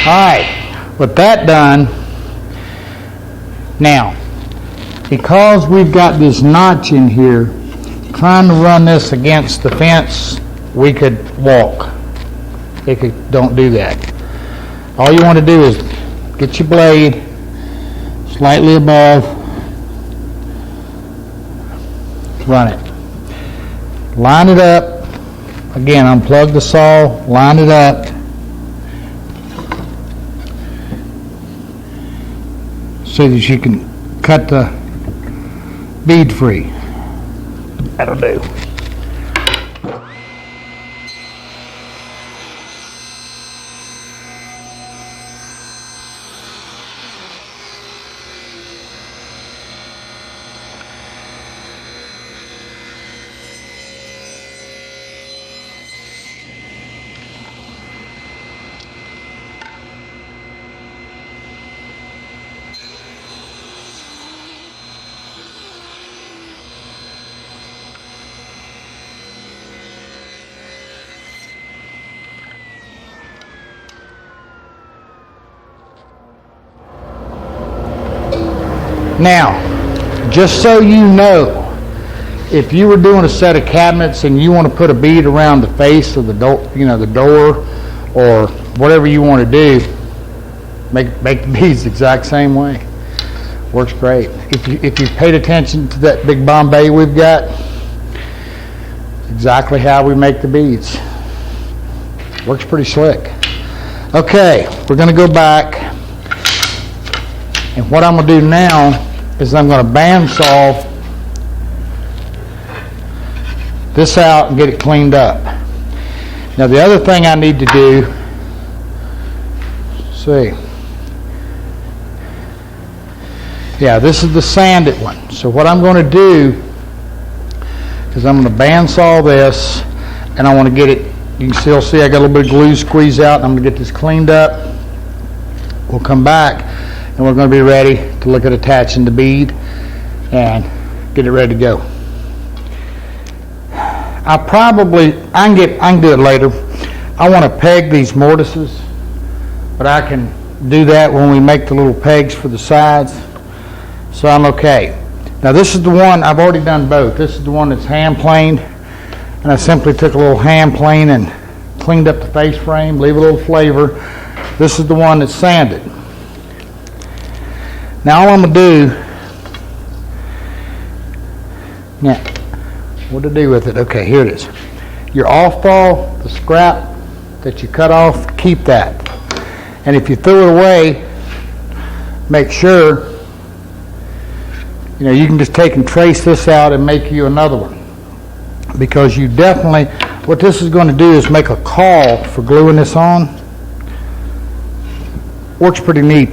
All right, with that done, now, because we've got this notch in here, trying to run this against the fence, we could walk. Don't do that. All you want to do is get your blade slightly above, run it. Line it up. Again, unplug the saw, line it up. So that you can cut the bead free. That'll do. Now, just so you know, if you were doing a set of cabinets and you want to put a bead around the face of the door, the door, or whatever you want to do, make the beads the exact same way. Works great. If you paid attention to that big Bombay we've got, exactly how we make the beads. Works pretty slick. Okay, we're going to go back, and what I'm going to do now is I'm going to bandsaw this out and get it cleaned up. Now the other thing I need to do, this is the sanded one. So what I'm going to do is I'm going to bandsaw this, and I want to get it, you can still see I got a little bit of glue squeeze out, and I'm going to get this cleaned up. We'll come back, and we're going to be ready to look at attaching the bead and get it ready to go. I can do it later. I want to peg these mortises, but I can do that when we make the little pegs for the sides. So I'm okay. Now this is the one, I've already done both. This is the one that's hand planed, and I simply took a little hand plane and cleaned up the face frame, leave a little flavor. This is the one that's sanded. Now all I'm going to do, what to do with it? Okay, here it is. Your off-ball, the scrap that you cut off, keep that. And if you throw it away, make sure, you can just take and trace this out and make you another one. Because you definitely, what this is going to do is make a call for gluing this on. Works pretty neat.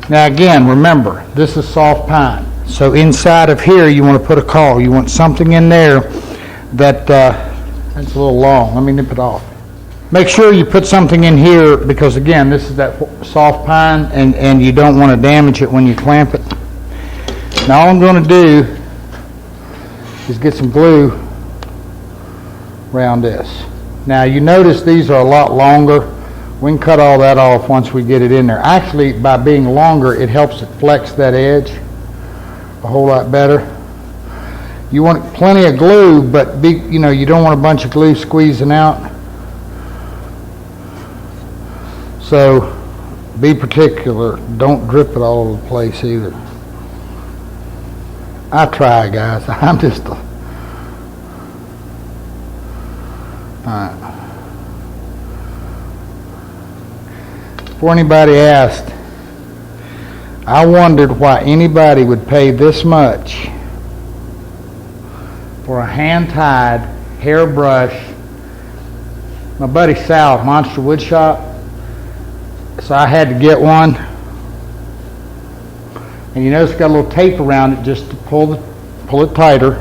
Now again, remember, this is soft pine. So inside of here, you want to put a call. You want something in there that's a little long. Let me nip it off. Make sure you put something in here because, again, this is that soft pine, and you don't want to damage it when you clamp it. Now all I'm going to do is get some glue around this. Now you notice these are a lot longer. We can cut all that off once we get it in there. Actually, by being longer, it helps it flex that edge a whole lot better. You want plenty of glue, but you don't want a bunch of glue squeezing out. So be particular. Don't drip it all over the place either. I try, guys. I'm just all right. Before anybody asked, I wondered why anybody would pay this much for a hand-tied hairbrush. My buddy Sal, Monster Wood Shop, so I had to get one. And you notice it's got a little tape around it just to pull it tighter.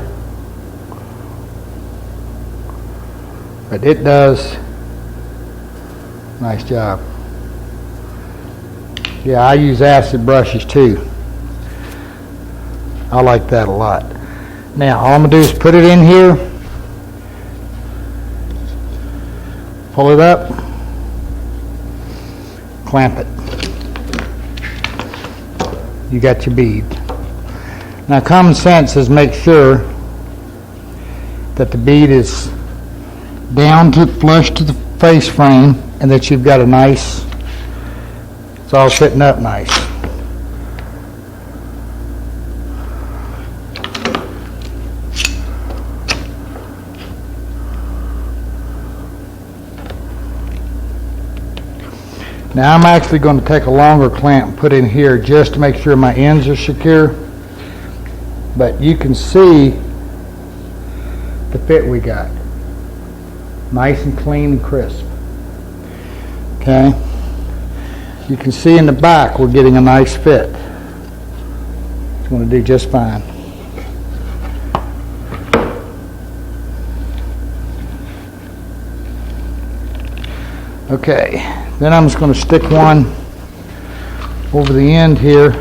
But it does. Nice job. Yeah, I use acid brushes too. I like that a lot. Now, all I'm going to do is put it in here, pull it up, clamp it. You got your bead. Now, common sense is make sure that the bead is down to flush to the face frame and that you've got a nice, it's all sitting up nice. Now I'm actually going to take a longer clamp and put in here just to make sure my ends are secure. But you can see the fit we got. Nice and clean and crisp. Okay? You can see in the back we're getting a nice fit. It's going to do just fine. Okay, then I'm just going to stick one over the end here.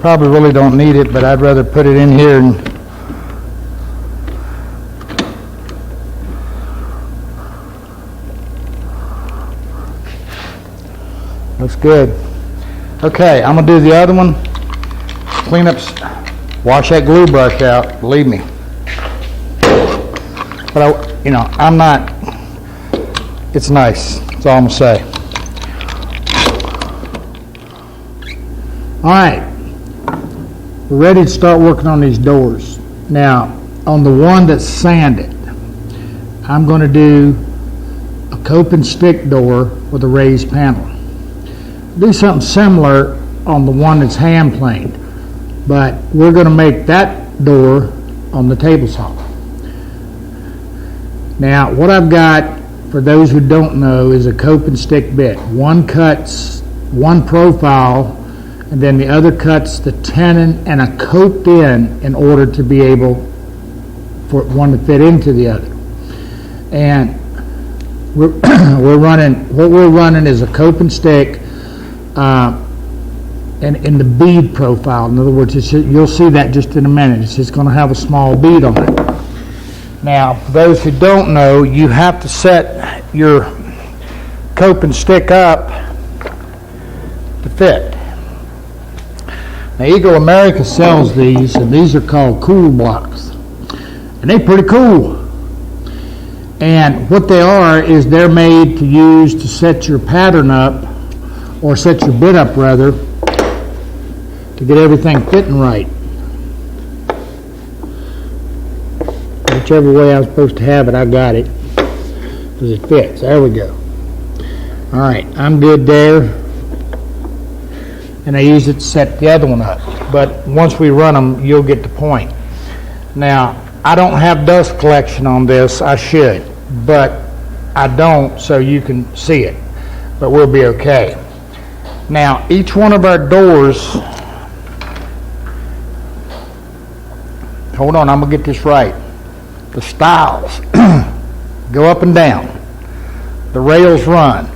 Probably really don't need it, but I'd rather put it in here and looks good. Okay, I'm gonna do the other one. Clean up, wash that glue brush out, believe me. But I'm not, it's nice, that's all I'm gonna say. All right, we're ready to start working on these doors. Now, on the one that's sanded, I'm gonna do a cope and stick door with a raised panel. Do something similar on the one that's hand planed, but we're going to make that door on the table saw. Now, what I've got, for those who don't know, is a cope and stick bit. One cuts one profile, and then the other cuts the tenon and a coped in order to be able for one to fit into the other. And we're running is a cope and stick. And in the bead profile, in other words, you'll see that just in a minute. It's just going to have a small bead on it. Now, for those who don't know, you have to set your cope and stick up to fit. Now, Eagle America sells these, and these are called cool blocks, and they're pretty cool. And what they are is they're made to use to set your pattern up, or set your bit up rather, to get everything fitting right. Whichever way I was supposed to have it, I got it, because it fits. There we go. All right, I'm good there. And I use it to set the other one up. But once we run them, you'll get the point. Now, I don't have dust collection on this. I should, but I don't, so you can see it. But we'll be okay. Now, each one of our doors, hold on, I'm going to get this right. The stiles go up and down. The rails run.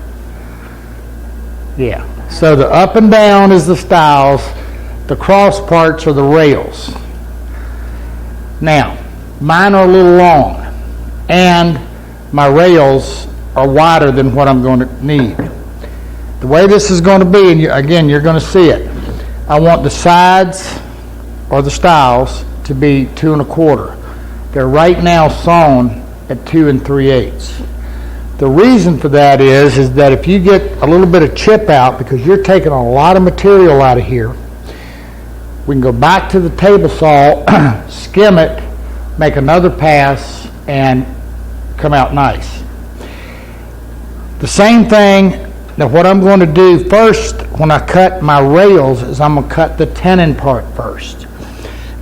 Yeah, so the up and down is the stiles. The cross parts are the rails. Now, mine are a little long, and my rails are wider than what I'm going to need. The way this is going to be, and again, you're going to see it, I want the sides or the stiles to be 2 1/4. They're right now sewn at 2 3/8. The reason for that is that if you get a little bit of chip out, because you're taking a lot of material out of here, we can go back to the table saw, skim it, make another pass, and come out nice. The same thing. Now, what I'm going to do first when I cut my rails is I'm going to cut the tenon part first.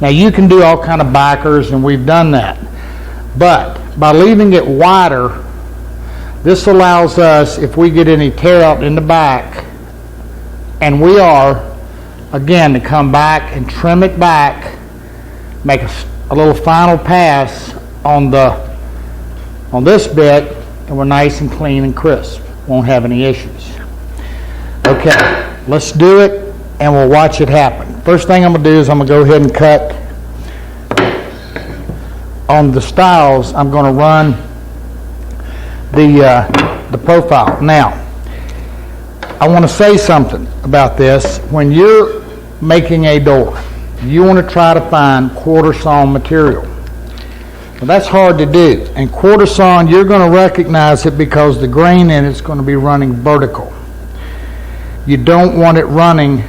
Now, you can do all kind of backers, and we've done that. But by leaving it wider, this allows us, if we get any tear out in the back, and we are, again, to come back and trim it back, make a little final pass on this bit, and we're nice and clean and crisp. Won't have any issues. Okay, let's do it, and we'll watch it happen. First thing I'm going to do is I'm going to go ahead and cut on the stiles. I'm going to run the profile. Now, I want to say something about this. When you're making a door, you want to try to find quarter sawn material. Well, that's hard to do. And quarter sawn, you're going to recognize it because the grain in it's going to be running vertical. You don't want it running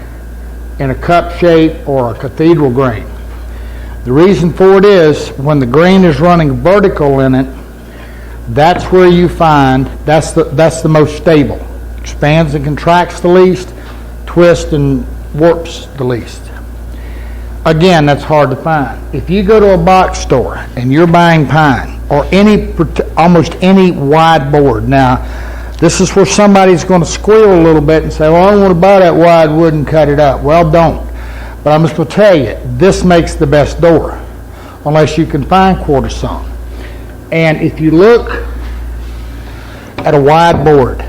in a cup shape or a cathedral grain. The reason for it is when the grain is running vertical in it, that's where you find that's the most stable. Expands and contracts the least, twists and warps the least. Again, that's hard to find. If you go to a box store and you're buying pine or almost any wide board, now this is where somebody's going to squeal a little bit and say, well, I don't want to buy that wide wood and cut it up. Well, don't. But I'm just going to tell you, this makes the best door unless you can find quarter sawn. And if you look at a wide board,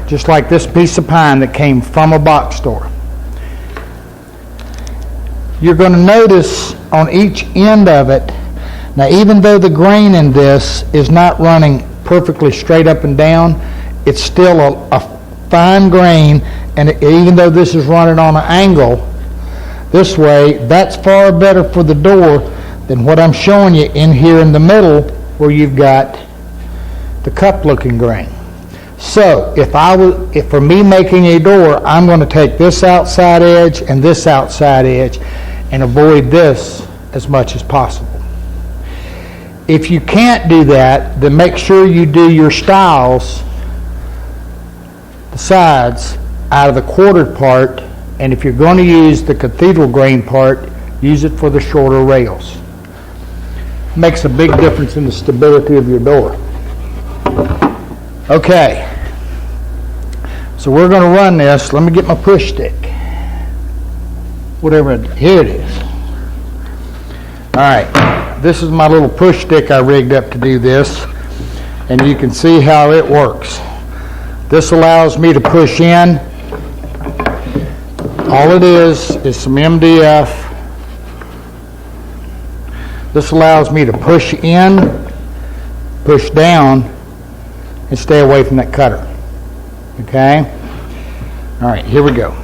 just like this piece of pine that came from a box store, you're going to notice on each end of it, now even though the grain in this is not running perfectly straight up and down, it's still a fine grain, and even though this is running on an angle this way, that's far better for the door than what I'm showing you in here in the middle where you've got the cup looking grain. So if for me making a door, I'm going to take this outside edge and this outside edge and avoid this as much as possible. If you can't do that, then make sure you do your stiles, the sides, out of the quartered part, and if you're going to use the cathedral grain part, use it for the shorter rails. Makes a big difference in the stability of your door. Okay, so we're going to run this. Let me get my push stick. Whatever, here it is. All right, this is my little push stick I rigged up to do this, and you can see how it works. This allows me to push in. All it is some MDF. This allows me to push in, push down, and stay away from that cutter. Okay? All right, here we go.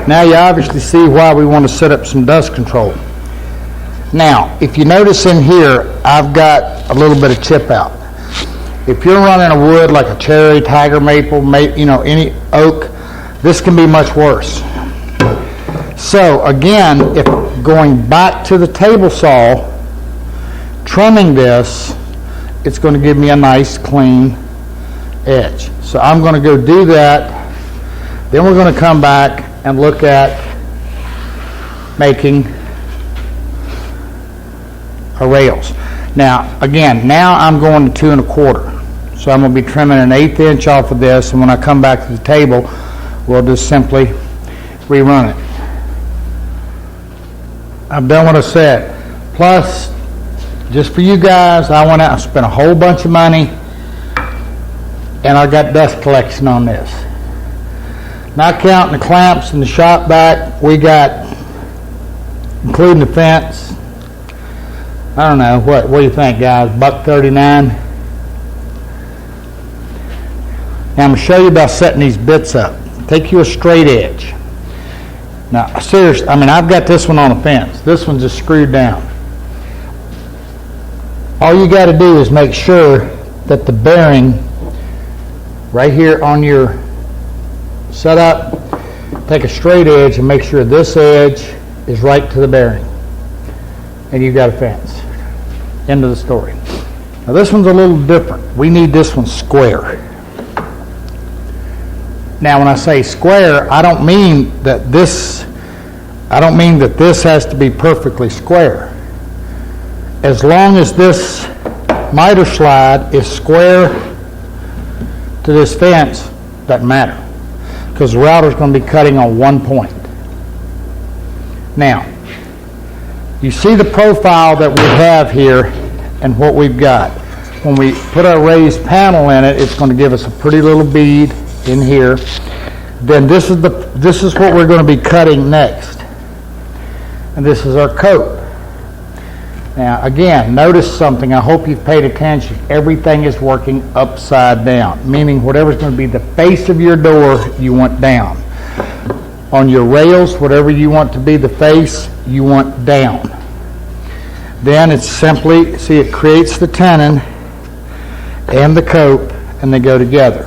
Now you obviously see why we want to set up some dust control. Now, if you notice in here, I've got a little bit of chip out. If you're running a wood like a cherry, tiger maple, any oak, this can be much worse. So again, if going back to the table saw, trimming this, it's going to give me a nice clean edge. So I'm going to go do that. Then we're going to come back and look at making our rails. Now, again, now I'm going to 2 1/4. So I'm going to be trimming an 1/8 inch off of this, and when I come back to the table, we'll just simply rerun it. I've done what I said. Plus, just for you guys, I went out and spent a whole bunch of money, and I got dust collection on this. Not counting the clamps and the shop back, we got, including the fence, I don't know, what do you think, guys? $1.39. Now I'm going to show you about setting these bits up. Take you a straight edge. Now, seriously, I've got this one on the fence. This one's just screwed down. All you got to do is make sure that the bearing right here on your setup, take a straight edge and make sure this edge is right to the bearing. And you've got a fence. End of the story. Now this one's a little different. We need this one square. Now when I say square, I don't mean that this has to be perfectly square. As long as this miter slide is square to this fence, doesn't matter, because the router's going to be cutting on one point. Now, you see the profile that we have here and what we've got. When we put our raised panel in it, it's going to give us a pretty little bead in here. Then this is what we're going to be cutting next. And this is our coat. Now, again, notice something. I hope you've paid attention. Everything is working upside down, meaning whatever's going to be the face of your door, you want down. On your rails, whatever you want to be the face, you want down. Then it's simply, see, it creates the tenon and the cope, and they go together.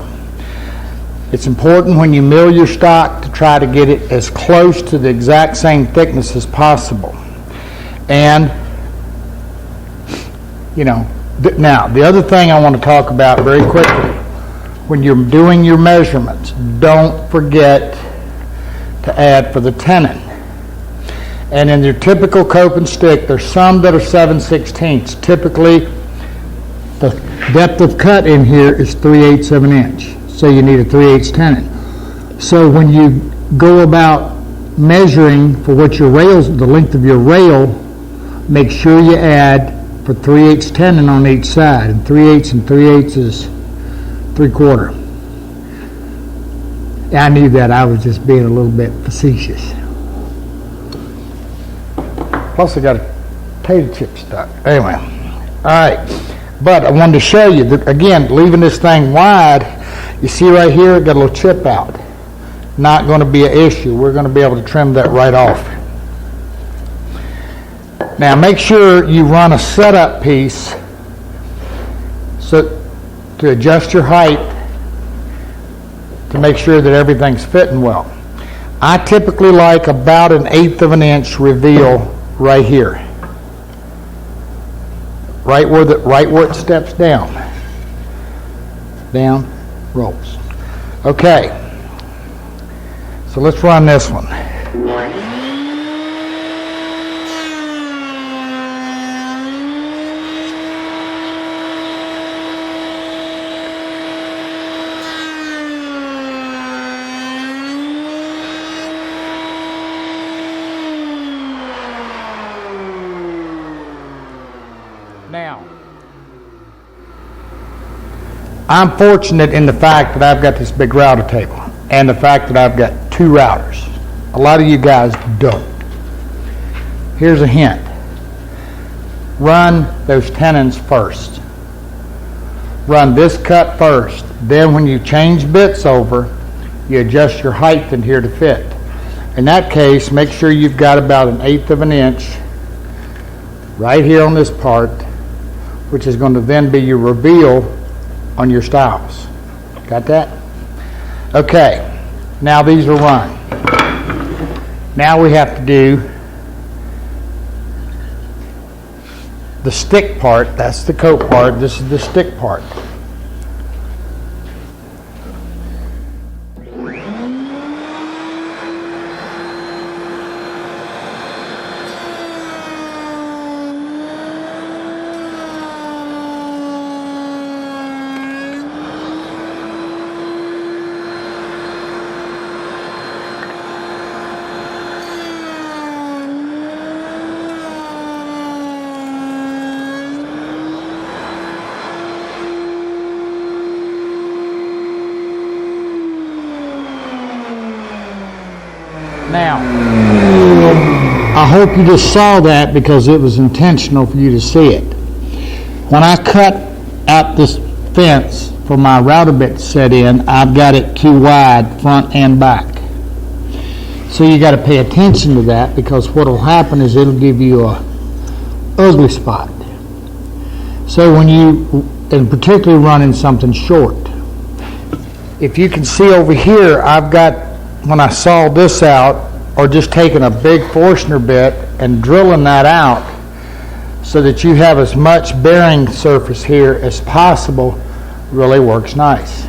It's important when you mill your stock to try to get it as close to the exact same thickness as possible. And, you know, now the other thing I want to talk about very quickly, when you're doing your measurements, don't forget to add for the tenon. And in your typical cope and stick, there's some that are 7/16. Typically, the depth of cut in here is 3/8 of an inch. So you need a 3/8 tenon. So when you go about measuring for what your rails, the length of your rail, make sure you add for 3/8 tenon on each side. And 3/8 is 3/4. I knew that. I was just being a little bit facetious. Plus I got a potato chip stuck. Anyway, all right. But I wanted to show you that, again, leaving this thing wide, you see right here, it got a little chip out. Not going to be an issue. We're going to be able to trim that right off. Now make sure you run a setup piece so to adjust your height to make sure that everything's fitting well. I typically like about 1/8 of an inch reveal right here, right where it steps down, rolls. Okay, so let's run this one. Now, I'm fortunate in the fact that I've got this big router table and the fact that I've got 2 routers. A lot of you guys don't. Here's a hint. Run those tenons first. Run this cut first. Then when you change bits over, you adjust your height in here to fit. In that case, make sure you've got about 1/8 of an inch right here on this part, which is going to then be your reveal on your stiles. Got that? Okay, now these are run. Now we have to do the stick part. That's the coat part. This is the stick part. Now, I hope you just saw that because it was intentional for you to see it. When I cut out this fence for my router bit to set in, I've got it too wide front and back. So you got to pay attention to that because what will happen is it'll give you a ugly spot. So when you, and particularly running something short, if you can see over here, I've got, when I sawed this out, or just taking a big Forstner bit and drilling that out so that you have as much bearing surface here as possible, really works nice.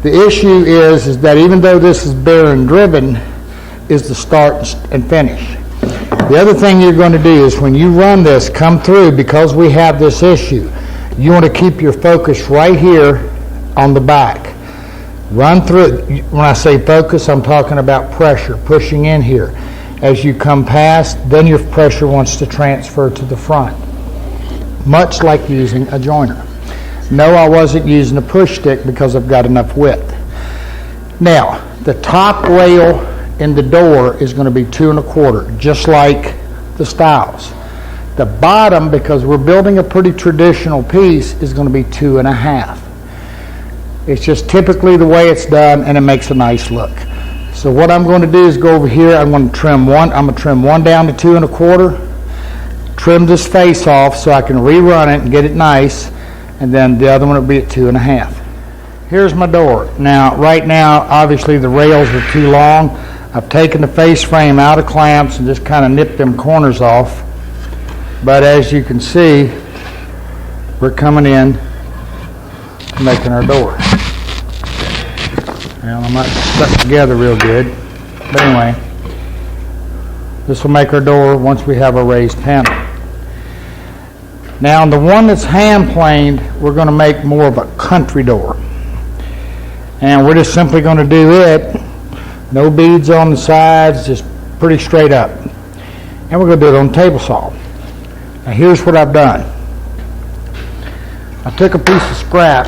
The issue is that even though this is bearing driven, is the start and finish. The other thing you're going to do is when you run this, come through, because we have this issue, you want to keep your focus right here on the back. Run through. When I say focus, I'm talking about pressure, pushing in here. As you come past, then your pressure wants to transfer to the front, much like using a joiner. No, I wasn't using a push stick because I've got enough width. Now, the top rail in the door is going to be 2 1/4, just like the stiles. The bottom, because we're building a pretty traditional piece, is going to be 2 1/2. It's just typically the way it's done, and it makes a nice look. So what I'm going to do is go over here. I'm going to trim one. I'm going to trim one down to 2 1/4. Trim this face off so I can rerun it and get it nice, and then the other one will be at 2 1/2. here's my door. Now, right now, obviously the rails are too long. I've taken the face frame out of clamps and just kind of nipped them corners off. But as you can see, we're coming in, making our door. Well, I'm not stuck together real good. But anyway, this will make our door once we have a raised panel. Now, the one that's hand planed, we're going to make more of a country door. And we're just simply going to do it, no beads on the sides, just pretty straight up. And we're going to do it on table saw. Now, here's what I've done. I took a piece of scrap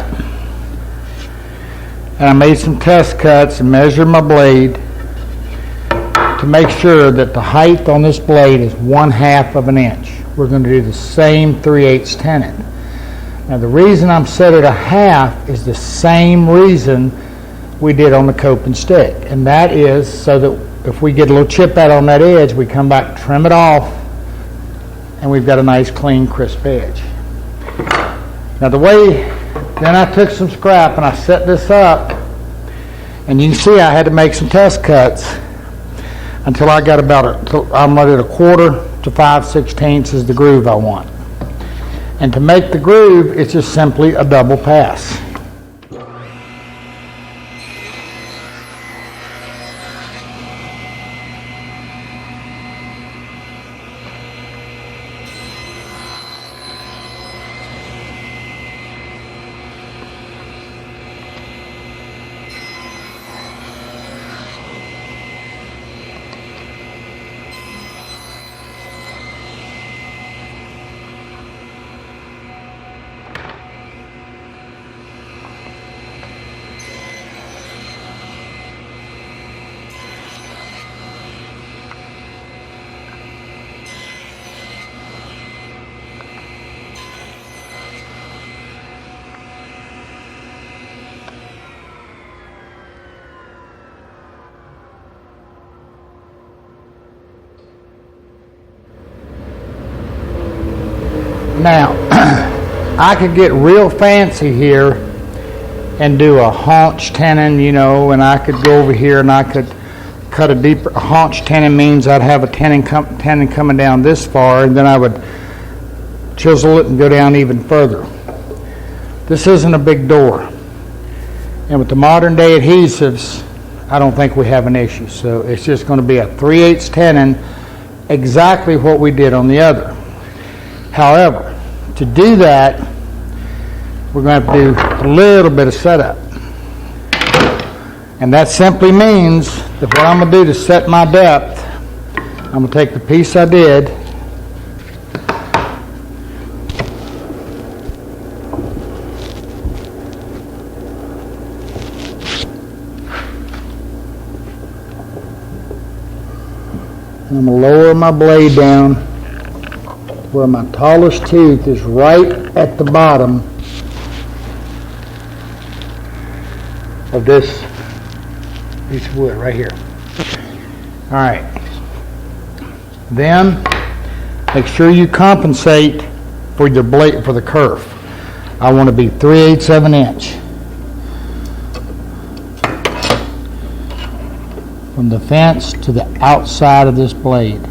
and I made some test cuts and measured my blade to make sure that the height on this blade is 1/2 of an inch. We're going to do the same 3/8 tenon. Now the reason I'm set at 1/2 is the same reason we did on the cope and stick, and that is so that if we get a little chip out on that edge, we come back, trim it off, and we've got a nice clean crisp edge. Now then I took some scrap and I set this up, and you can see I had to make some test cuts until I got I'm right at 1/4 to 5/16 is the groove I want. And to make the groove, it's just simply a double pass. Now, I could get real fancy here and do a haunch tenon, and I could go over here and I could cut a deeper. A haunch tenon means I'd have a tenon coming down this far, and then I would chisel it and go down even further. This isn't a big door. And with the modern day adhesives, I don't think we have an issue. So it's just going to be a 3/8 tenon, exactly what we did on the other. However, to do that, we're going to have to do a little bit of setup. And that simply means that what I'm going to do to set my depth, I'm going to take the piece I did, and I'm going to lower my blade down where my tallest tooth is right at the bottom of this piece of wood right here. All right. Then make sure you compensate for your blade, for the kerf. I want to be 3/8 of an inch from the fence to the outside of this blade.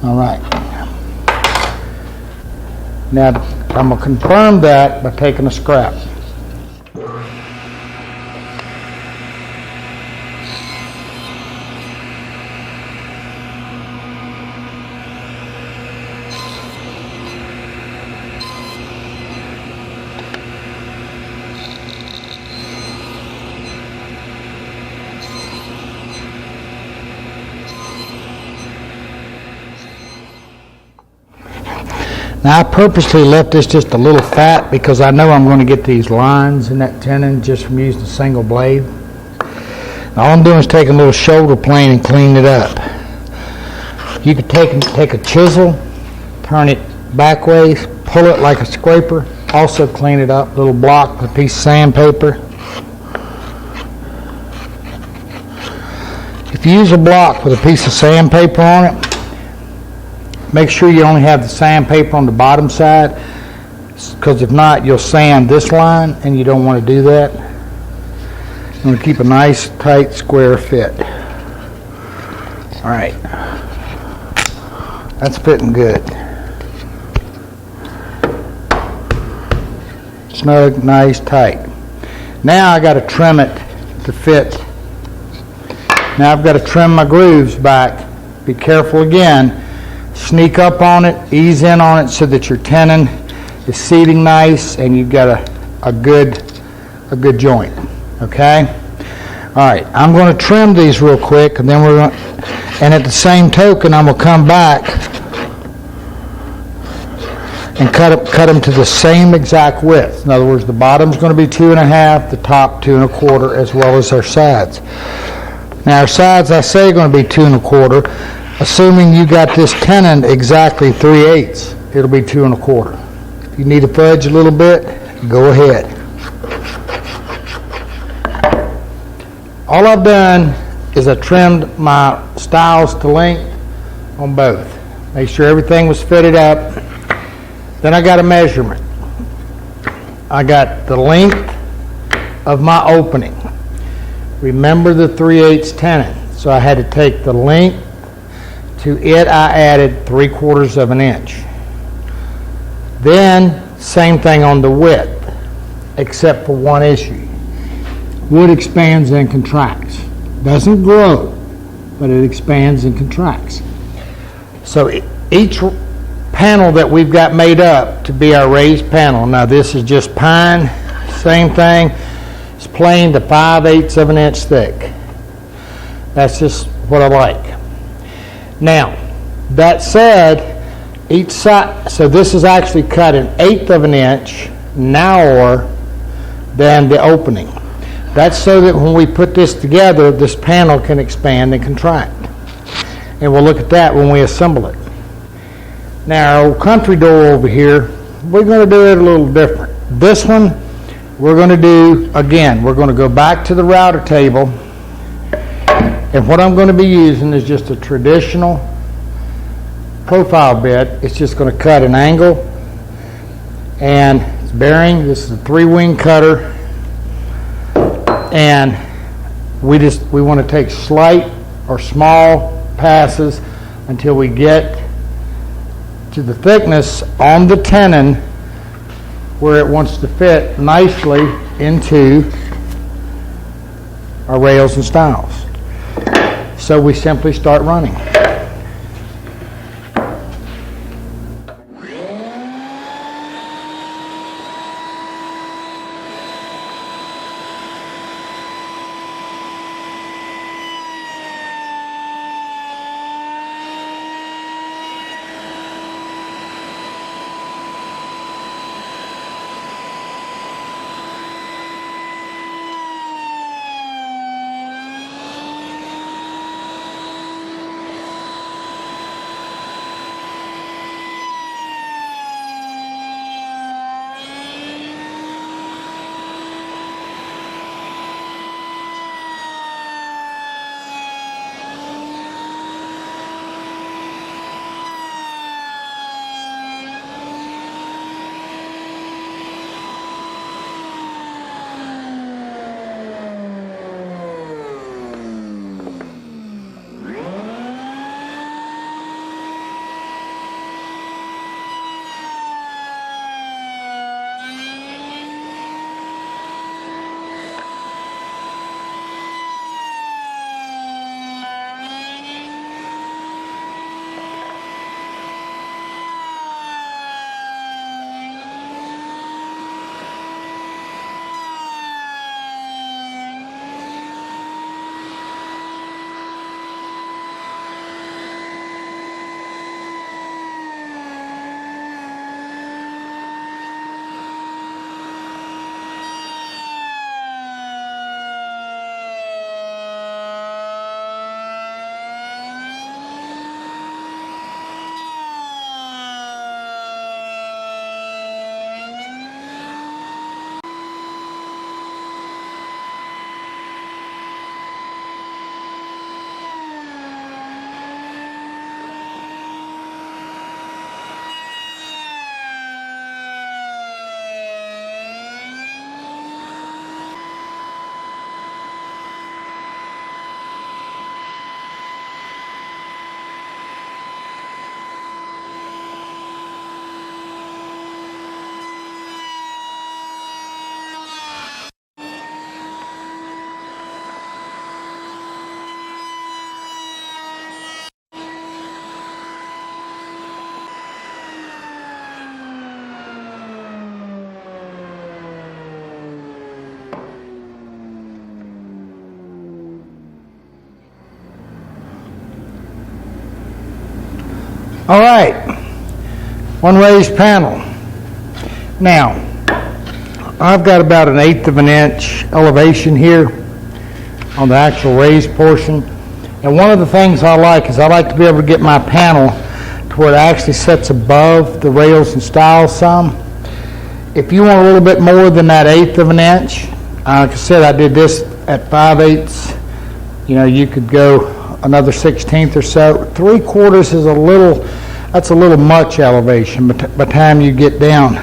All right. Now, I'm going to confirm that by taking a scrap. Now I purposely left this just a little fat because I know I'm going to get these lines in that tenon just from using a single blade. Now all I'm doing is taking a little shoulder plane and clean it up. You could take a chisel, turn it backwards, pull it like a scraper, also clean it up, little block with a piece of sandpaper. If you use a block with a piece of sandpaper on it, Make sure you only have the sandpaper on the bottom side, because if not, you'll sand this line, and you don't want to do that. You want to keep a nice, tight, square fit. All right. That's fitting good. Snug, nice, tight. Now I got to trim it to fit. Now I've got to trim my grooves back. Be careful again. Sneak up on it, ease in on it so that your tenon is seating nice and you've got a good joint. Okay? All right, I'm going to trim these real quick, and then and at the same token, I'm going to come back and cut them to the same exact width. In other words, the bottom's going to be 2.5, the top 2 1/4, as well as our sides. Now our sides, I say, are going to be 2 1/4. Assuming you got this tenon exactly 3/8, it'll be 2 1/4. If you need to fudge a little bit, go ahead. All I've done is I trimmed my stiles to length on both. Make sure everything was fitted up. Then I got a measurement. I got the length of my opening. Remember the 3/8 tenon. So I had to take the length. To it, I added 3/4 of an inch. Then, same thing on the width, except for one issue. Wood expands and contracts. Doesn't grow, but it expands and contracts. So each panel that we've got made up to be our raised panel, now this is just pine, same thing, it's plain to 5/8 of an inch thick. That's just what I like. Now, that said, each side, so this is actually cut 1/8 of an inch narrower than the opening. That's so that when we put this together, this panel can expand and contract. And we'll look at that when we assemble it. Now, our old country door over here, we're going to do it a little different. This one, we're going to do, again, we're going to go back to the router table. And what I'm going to be using is just a traditional profile bit. It's just going to cut an angle. And it's bearing. This is a 3-wing cutter. And we want to take slight or small passes until we get to the thickness on the tenon where it wants to fit nicely into our rails and stiles. So we simply start running. All right, one raised panel. Now, I've got about 1/8 of an inch elevation here on the actual raised portion. And one of the things I like is I like to be able to get my panel to where it actually sits above the rails and stiles some. If you want a little bit more than that 1/8 of an inch, like I said, I did this at 5/8. You know, you could go another 1/16 or so. 3/4 is that's a little much elevation by the time you get down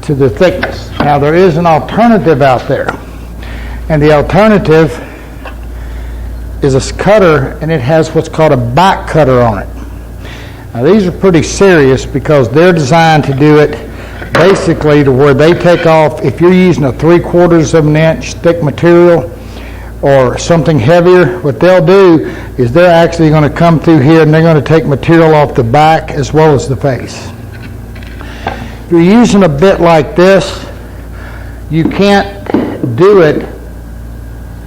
to the thickness. Now there is an alternative out there, and the alternative is a cutter, and it has what's called a back cutter on it. Now these are pretty serious because they're designed to do it basically to where they take off. If you're using a 3/4 of an inch thick material or something heavier, what they'll do is they're actually going to come through here and they're going to take material off the back as well as the face. If you're using a bit like this, you can't do it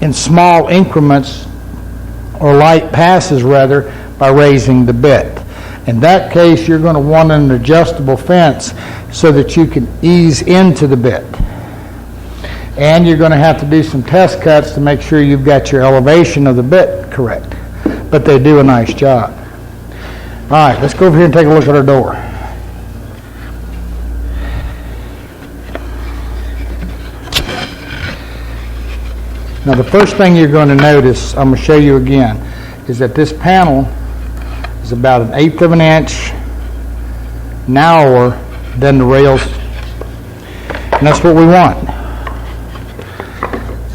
in small increments or light passes rather by raising the bit. In that case, you're going to want an adjustable fence so that you can ease into the bit. And you're going to have to do some test cuts to make sure you've got your elevation of the bit correct. But they do a nice job. All right, let's go over here and take a look at our door. Now the first thing you're going to notice, I'm going to show you again, is that this panel is about 1/8 of an inch narrower than the rails, and that's what we want.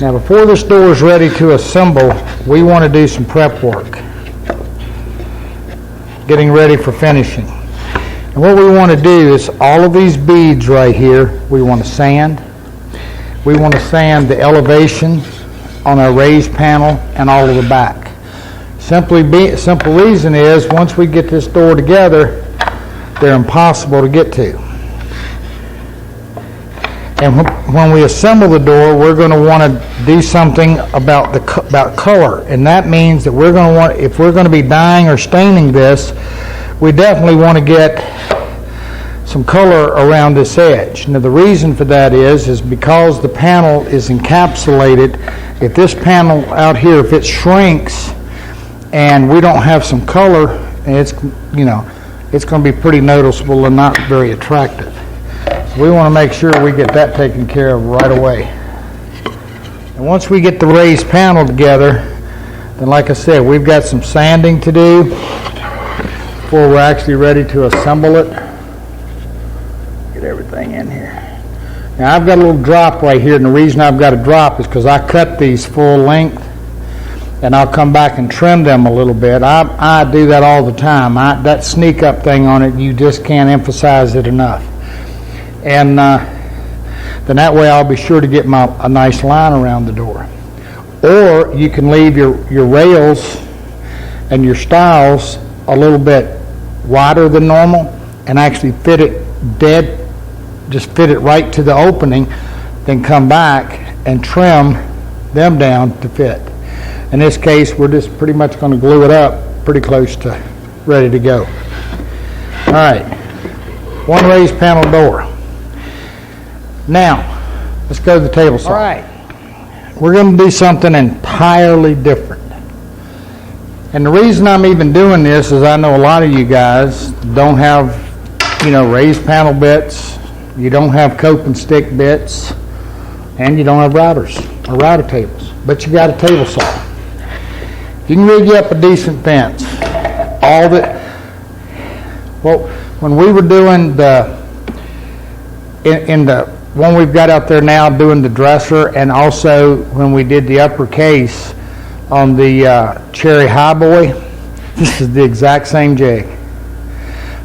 Now before this door is ready to assemble, we want to do some prep work, getting ready for finishing. And what we want to do is all of these beads right here, we want to sand. We want to sand the elevation on our raised panel and all of the back. Simple reason is once we get this door together, they're impossible to get to. And when we assemble the door, we're going to want to do something about color, and that means that we're going to want, if we're going to be dyeing or staining this, we definitely want to get some color around this edge. Now the reason for that is because the panel is encapsulated. If this panel out here, if it shrinks and we don't have some color, it's going to be pretty noticeable and not very attractive. So we want to make sure we get that taken care of right away. And once we get the raised panel together, then like I said, we've got some sanding to do before we're actually ready to assemble it. Get everything in here. Now I've got a little drop right here, and the reason I've got a drop is because I cut these full length, and I'll come back and trim them a little bit. I do that all the time. That sneak up thing on it, you just can't emphasize it enough. And then that way I'll be sure to get a nice line around the door. Or you can leave your rails and your stiles a little bit wider than normal and actually fit it just fit it right to the opening, then come back and trim them down to fit. In this case, we're just pretty much going to glue it up pretty close to ready to go. All right, one raised panel door. Now, let's go to the table saw. All right, we're going to do something entirely different. And the reason I'm even doing this is I know a lot of you guys don't have, raised panel bits. You don't have cope and stick bits, and you don't have routers or router tables, but you got a table saw. You can rig you up a decent fence. When we were doing in the one we've got out there now, doing the dresser, and also when we did the upper case on the Cherry Highboy, this is the exact same jig.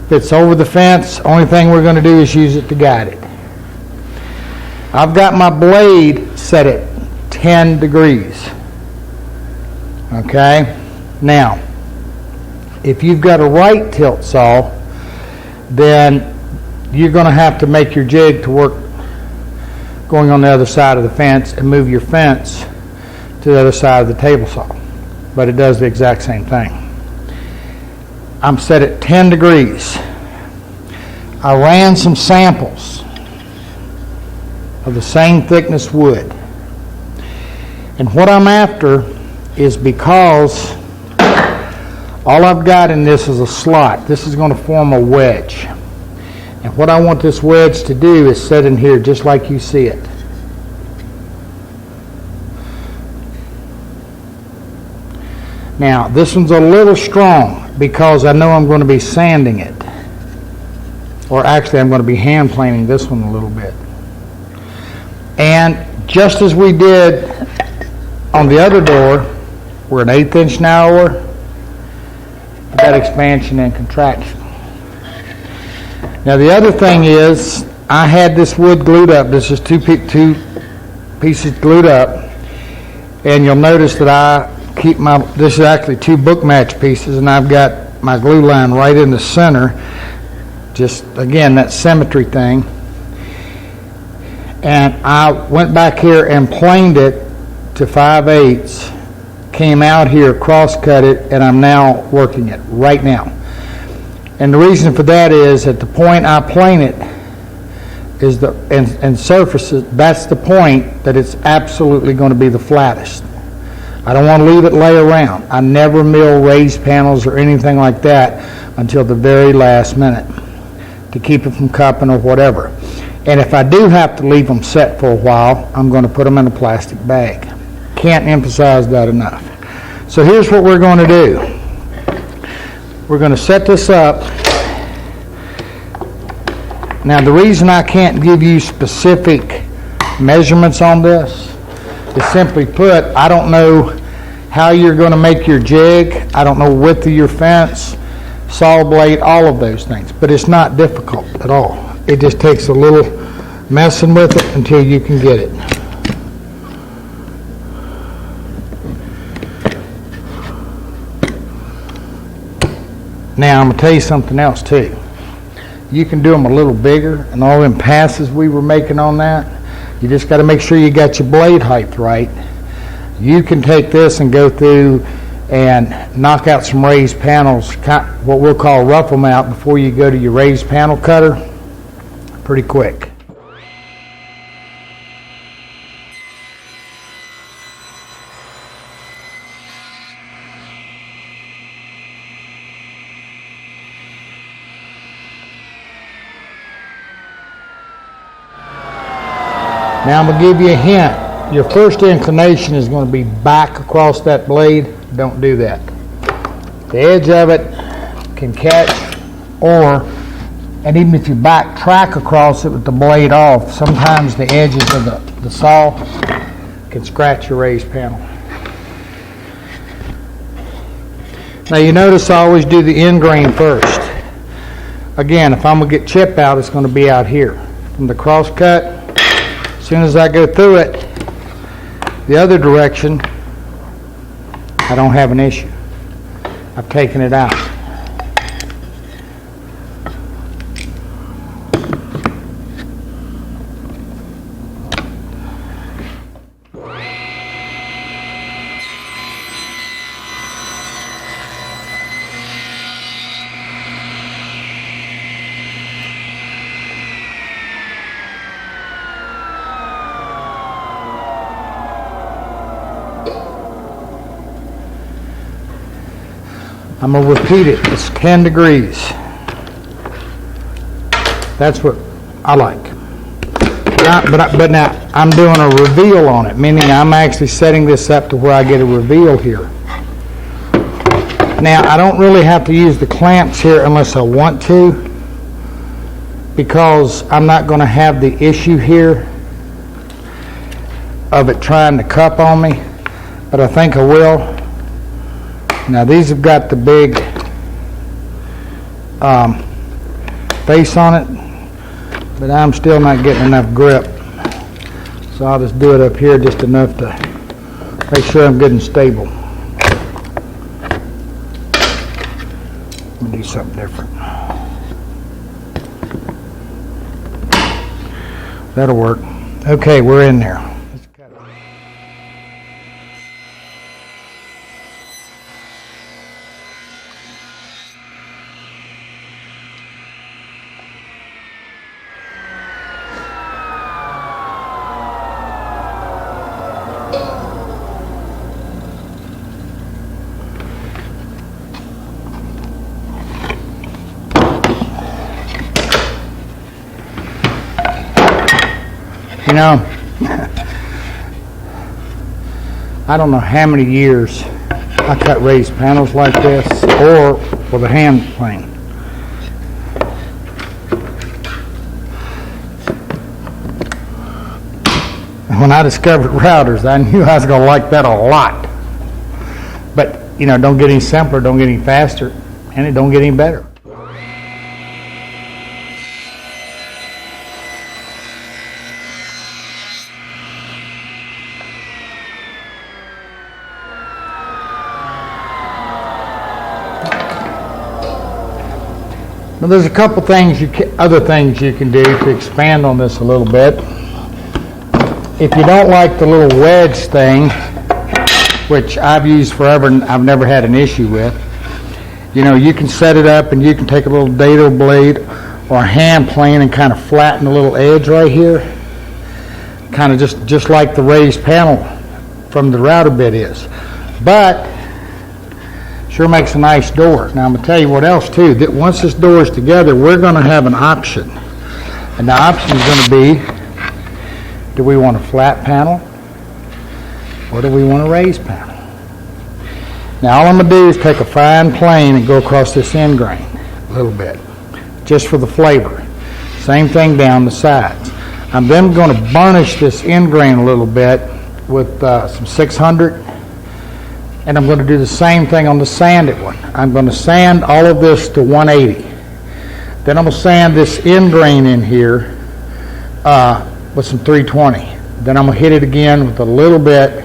Fits over the fence. Only thing we're going to do is use it to guide it. I've got my blade set at 10 degrees. Okay? Now, if you've got a right tilt saw, then you're going to have to make your jig to work going on the other side of the fence and move your fence to, to the other side of the table saw, but it does the exact same thing. I'm set at 10 degrees. I ran some samples of the same thickness wood. And what I'm after is, because all I've got in this is a slot, this is going to form a wedge. And what I want this wedge to do is set in here just like you see it. Now, this one's a little strong because I know I'm going to be sanding it. Or actually, I'm going to be hand planing this one a little bit. And just as we did on the other door, we're an 1/8 inch narrower. I've got expansion and contraction. Now, the other thing is, I had this wood glued up. This is two pieces glued up. And you'll notice that I keep this is actually 2 book match pieces, and I've got my glue line right in the center. Just, again, that symmetry thing. And I went back here and planed it to 5/8, came out here, cross-cut it, and I'm now working it right now. And the reason for that is, at the point I plane it is and surfaces, that's the point that it's absolutely going to be the flattest. I don't want to leave it lay around. I never mill raised panels or anything like that until the very last minute to keep it from cupping or whatever. And if I do have to leave them set for a while, I'm going to put them in a plastic bag. Can't emphasize that enough. So here's what we're going to do. We're going to set this up. Now, the reason I can't give you specific measurements on this is, simply put, I don't know how you're going to make your jig. I don't know width of your fence, saw blade, all of those things. But it's not difficult at all. It just takes a little messing with it until you can get it. Now, I'm going to tell you something else too. You can do them a little bigger, and all them passes we were making on that, you just got to make sure you got your blade height right. You can take this and go through and knock out some raised panels, what we'll call rough them out, before you go to your raised panel cutter, pretty quick. Now I'm going to give you a hint. Your first inclination is going to be back across that blade. Don't do that. The edge of it can catch, and even if you backtrack across it with the blade off, sometimes the edges of the saw can scratch your raised panel. Now you notice I always do the end grain first. Again, if I'm going to get chip out, it's going to be out here. From the cross cut, as soon as I go through it the other direction, I don't have an issue. I've taken it out. I'm going to repeat it. It's 10 degrees. That's what I like. But now I'm doing a reveal on it, meaning I'm actually setting this up to where I get a reveal here. Now, I don't really have to use the clamps here unless I want to, because I'm not going to have the issue here of it trying to cup on me, but I think I will. Now these have got the big face on it, but I'm still not getting enough grip. So I'll just do it up here just enough to make sure I'm good and stable. Let me do something different. That'll work. Okay, we're in there. You know, I don't know how many years I cut raised panels like this or with a hand plane. And when I discovered routers, I knew I was going to like that a lot. But, you know, don't get any simpler, don't get any faster, and it don't get any better. Well, there's a couple things other things you can do to expand on this a little bit. If you don't like the little wedge thing, which I've used forever and I've never had an issue with, you know, you can set it up and you can take a little dado blade or a hand plane and kind of flatten the little edge right here, kind of just like the raised panel from the router bit is. But sure makes a nice door. Now I'm going to tell you what else too, that once this door is together, we're going to have an option. And the option is going to be, do we want a flat panel or do we want a raised panel? Now all I'm going to do is take a fine plane and go across this end grain a little bit, just for the flavor. Same thing down the sides. I'm then going to burnish this end grain a little bit with some 600. And I'm going to do the same thing on the sanded one. I'm going to sand all of this to 180. Then I'm going to sand this end grain in here with some 320. Then I'm going to hit it again with a little bit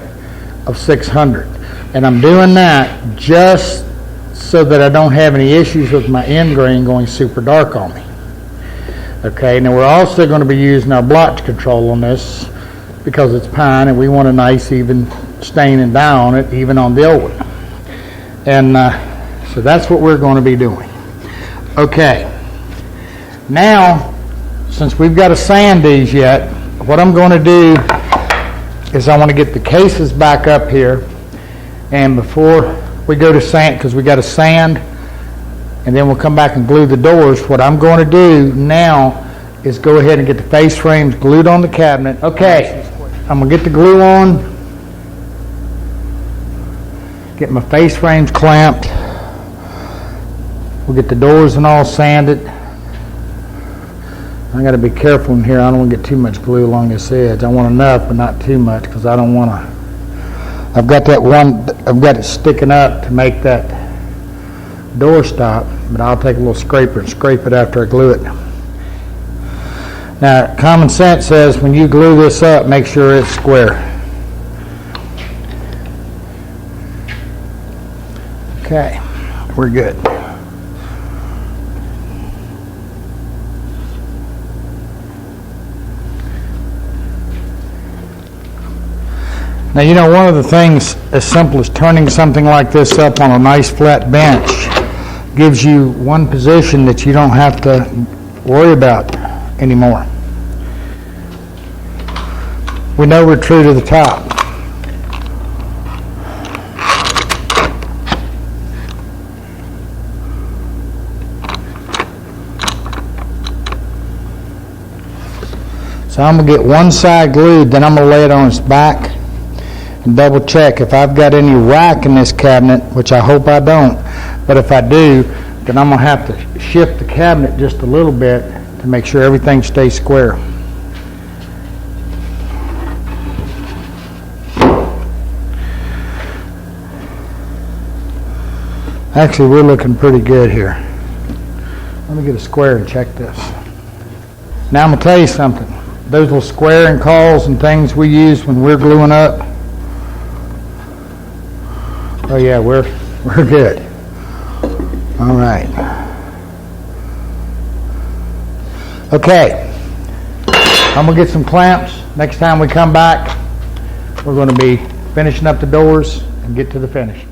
of 600. And I'm doing that just so that I don't have any issues with my end grain going super dark on me. Okay, now we're also going to be using our blotch control on this because it's pine and we want a nice even stain and dye on it, even on the old one. And so that's what we're going to be doing. Okay, now since we've got to sand these yet, what I'm going to do is I want to get the cases back up here, and before we go to sand, because we got to sand and then we'll come back and glue the doors, what I'm going to do now is go ahead and get the face frames glued on the cabinet. Okay, I'm going to get the glue on, get my face frames clamped. We'll get the doors and all sanded. I got to be careful in here. I don't want to get too much glue along this edge. I want enough, but not too much, because I don't want to. I've got it sticking up to make that door stop, but I'll take a little scraper and scrape it after I glue it. Now, common sense says when you glue this up, make sure it's square. Okay, we're good. Now, you know, one of the things as simple as turning something like this up on a nice flat bench gives you one position that you don't have to worry about anymore. We know we're true to the top. So I'm going to get one side glued, then I'm going to lay it on its back and double check if I've got any rack in this cabinet, which I hope I don't, but if I do, then I'm going to have to shift the cabinet just a little bit to make sure everything stays square. Actually, we're looking pretty good here. Let me get a square and check this. Now I'm going to tell you something. Those little square and calls and things we use when we're gluing up, oh yeah, we're good. All right. Okay. I'm going to get some clamps. Next time we come back, we're going to be finishing up the doors and get to the finish.